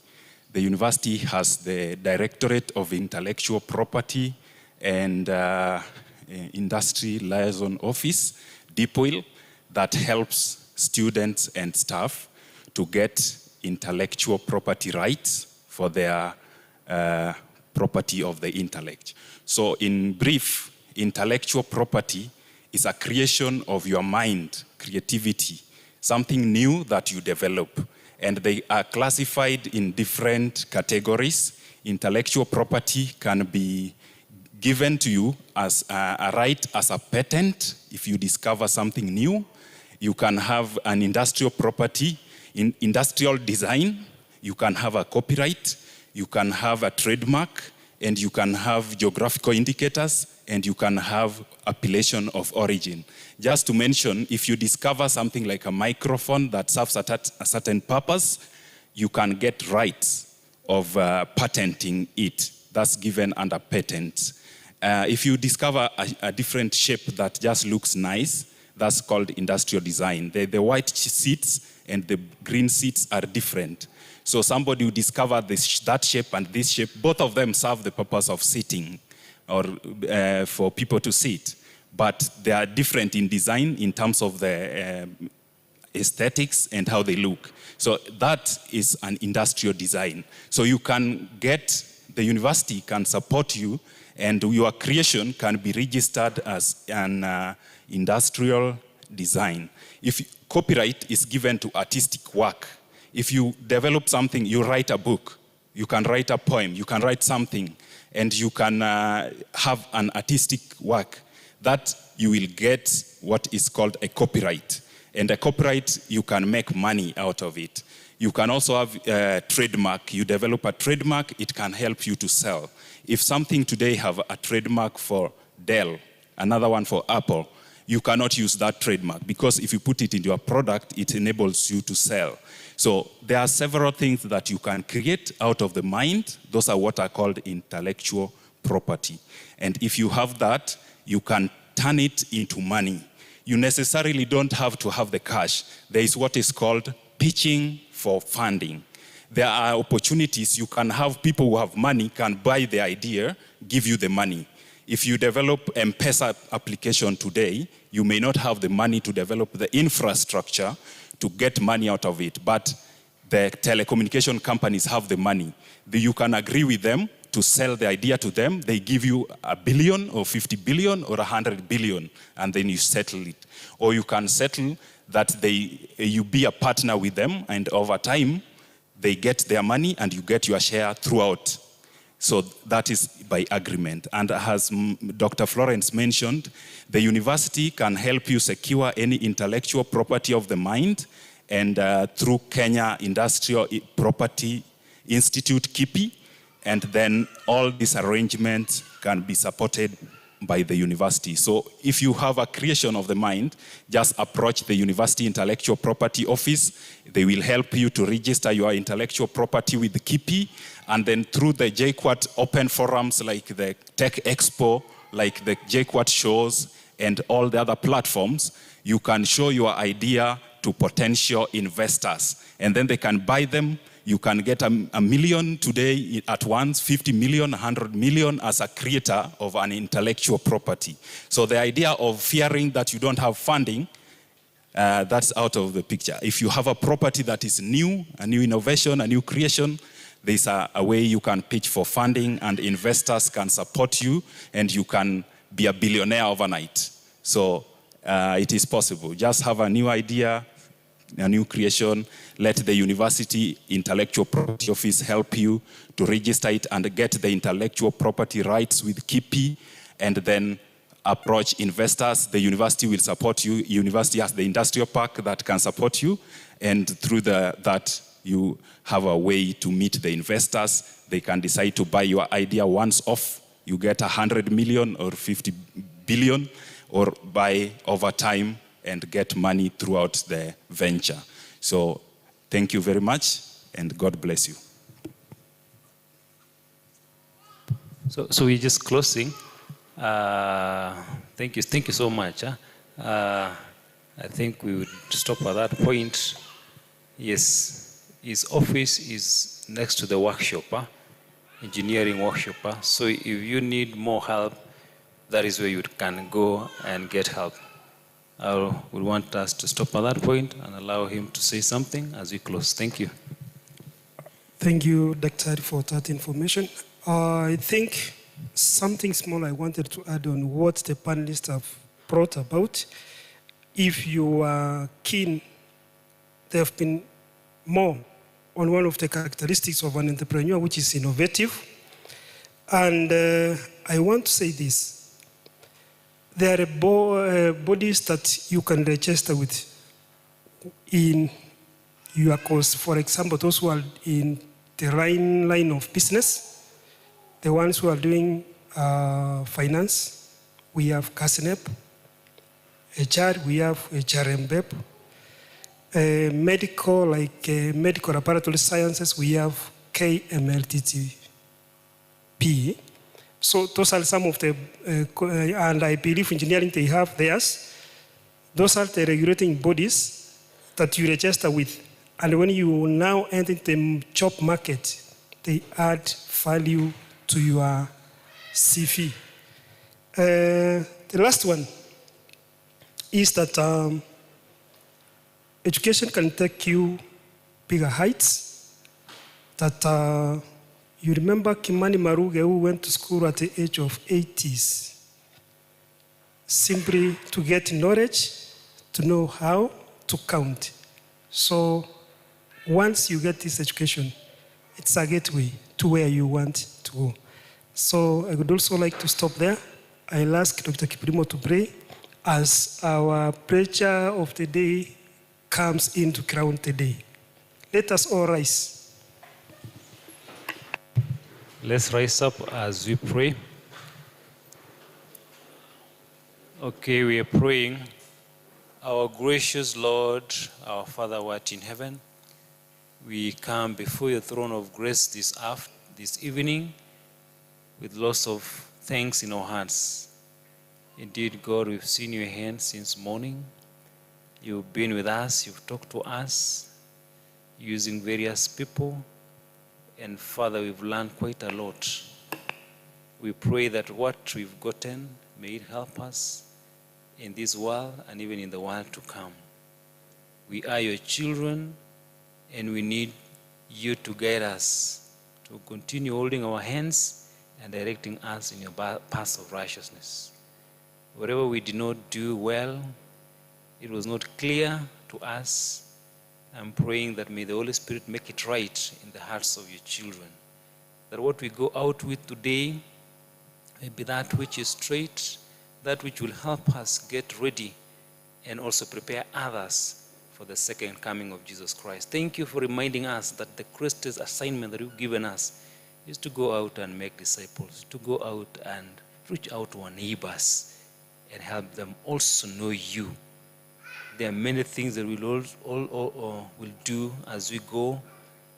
has the Directorate of Intellectual Property and Industry Liaison Office, DIPOIL, that helps students and staff to get intellectual property rights for their property of the intellect. So in brief, intellectual property is a creation of your mind, creativity, something new that you develop. And they are classified in different categories. Intellectual property can be given to you as a right as a patent if you discover something new. You can have an industrial property, in industrial design. You can have a copyright. You can have a trademark. And you can have geographical indicators. And you can have appellation of origin. Just to mention, if you discover something like a microphone that serves a certain purpose, you can get rights of patenting it. That's given under patent. If you discover a different shape that just looks nice, that's called industrial design. The white seats and the green seats are different. So somebody who discovered that shape and this shape, both of them serve the purpose of sitting or for people to sit. But they are different in design in terms of the aesthetics and how they look. So that is an industrial design. So you can get, the university can support you, and your creation can be registered as an industrial design. If copyright is given to artistic work, if you develop something, you write a book, you can write a poem, you can write something, and you can have an artistic work, that you will get what is called a copyright. And a copyright, you can make money out of it. You can also have a trademark. You develop a trademark, it can help you to sell. If something today have a trademark for Dell, another one for Apple, you cannot use that trademark because if you put it in your product, it enables you to sell. So there are several things that you can create out of the mind. Those are what are called intellectual property. And if you have that, you can turn it into money. You necessarily don't have to have the cash. There is what is called pitching for funding. There are opportunities. You can have people who have money can buy the idea, give you the money. If you develop M-Pesa application today, you may not have the money to develop the infrastructure to get money out of it, but the telecommunication companies have the money. You can agree with them to sell the idea to them. They give you $1 billion or 50 billion or 100 billion, and then you settle it. Or you can settle that you be a partner with them, and over time, they get their money and you get your share throughout. So that is by agreement. And as Dr. Florence mentioned, the university can help you secure any intellectual property of the mind, and through Kenya Industrial Property Institute, KIPI, and then all these arrangements can be supported by the university. So if you have a creation of the mind, just approach the university intellectual property office. They will help you to register your intellectual property with the KIPI, and then through the JKUAT open forums like the Tech Expo, like the JKUAT shows, and all the other platforms, you can show your idea to potential investors, and then they can buy them. You can get $1 million today at once, 50 million, 100 million as a creator of an intellectual property. So the idea of fearing that you don't have funding, that's out of the picture. If you have a property that is new, a new innovation, a new creation, there's a way you can pitch for funding and investors can support you and you can be a billionaire overnight. So it is possible. Just have a new idea, a new creation, let the university intellectual property office help you to register it and get the intellectual property rights with KIPI, and then approach investors. The university will support you. University has the industrial park that can support you, and through that you have a way to meet the investors. They can decide to buy your idea once off. You get 100 million or 50 billion, or buy over time and get money throughout the venture. So thank you very much, and God bless you. So we're just closing. Thank you so much. I think we would stop at that point. Yes, his office is next to the workshop, engineering workshop. So if you need more help, that is where you can go and get help. I would want us to stop at that point and allow him to say something as we close. Thank you. Thank you, Dr. for that information. I think something small I wanted to add on what the panelists have brought about. If you are keen, there have been more on one of the characteristics of an entrepreneur, which is innovative. And I want to say this. There are bodies that you can register with in your course. For example, those who are in the line of business, the ones who are doing finance, we have CASNEP. HR, we have HRMBEP. Medical, like medical laboratory sciences, we have KMLTTP. So those are some of the, and I believe engineering, they have theirs. Those are the regulating bodies that you register with. And when you now enter the job market, they add value to your CV. The last one is that education can take you bigger heights. That you remember Kimani Maruge, who went to school at the age of 80s, simply to get knowledge, to know how to count. So once you get this education, it's a gateway to where you want to go. So I would also like to stop there. I'll ask Dr. Kiplimo to pray as our preacher of the day comes in to crown the day. Let us all rise. Let's rise up as we pray. Okay, we are praying. Our gracious Lord, our Father who art in heaven, we come before your throne of grace this evening with lots of thanks in our hearts. Indeed, God, we've seen your hand since morning. You've been with us, you've talked to us using various people. And Father, we've learned quite a lot. We pray that what we've gotten, may it help us in this world and even in the world to come. We are your children, and we need you to guide us, to continue holding our hands and directing us in your path of righteousness. Whatever we did not do well, it was not clear to us. I'm praying that may the Holy Spirit make it right in the hearts of your children. That what we go out with today may be that which is straight, that which will help us get ready and also prepare others for the second coming of Jesus Christ. Thank you for reminding us that the greatest assignment that you've given us is to go out and make disciples, to go out and reach out to our neighbors and help them also know you. There are many things that we'll do as we go,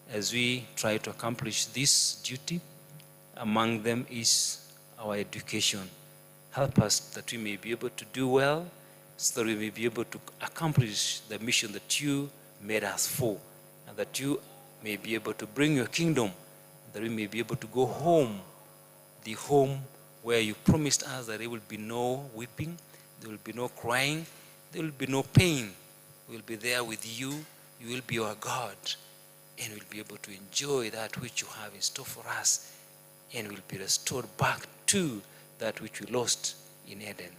as we try to accomplish this duty. Among them is our education. Help us that we may be able to do well, so that we may be able to accomplish the mission that you made us for, and that you may be able to bring your kingdom, that we may be able to go home, the home where you promised us that there will be no weeping, there will be no crying, there will be no pain. We will be there with you. You will be our God. And we'll be able to enjoy that which you have in store for us. And we'll be restored back to that which we lost in Eden.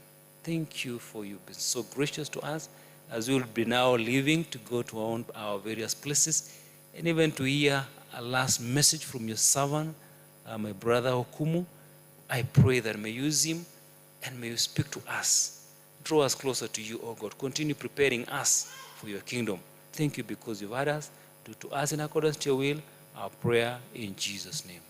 Thank you for you've been so gracious to us as we will be now leaving to go to our various places. And even to hear a last message from your servant, my brother Okumu. I pray that may you use him and may you speak to us. Draw us closer to you, oh God. Continue preparing us for your kingdom. Thank you because you've had us. Do to us in accordance to your will, our prayer in Jesus' name.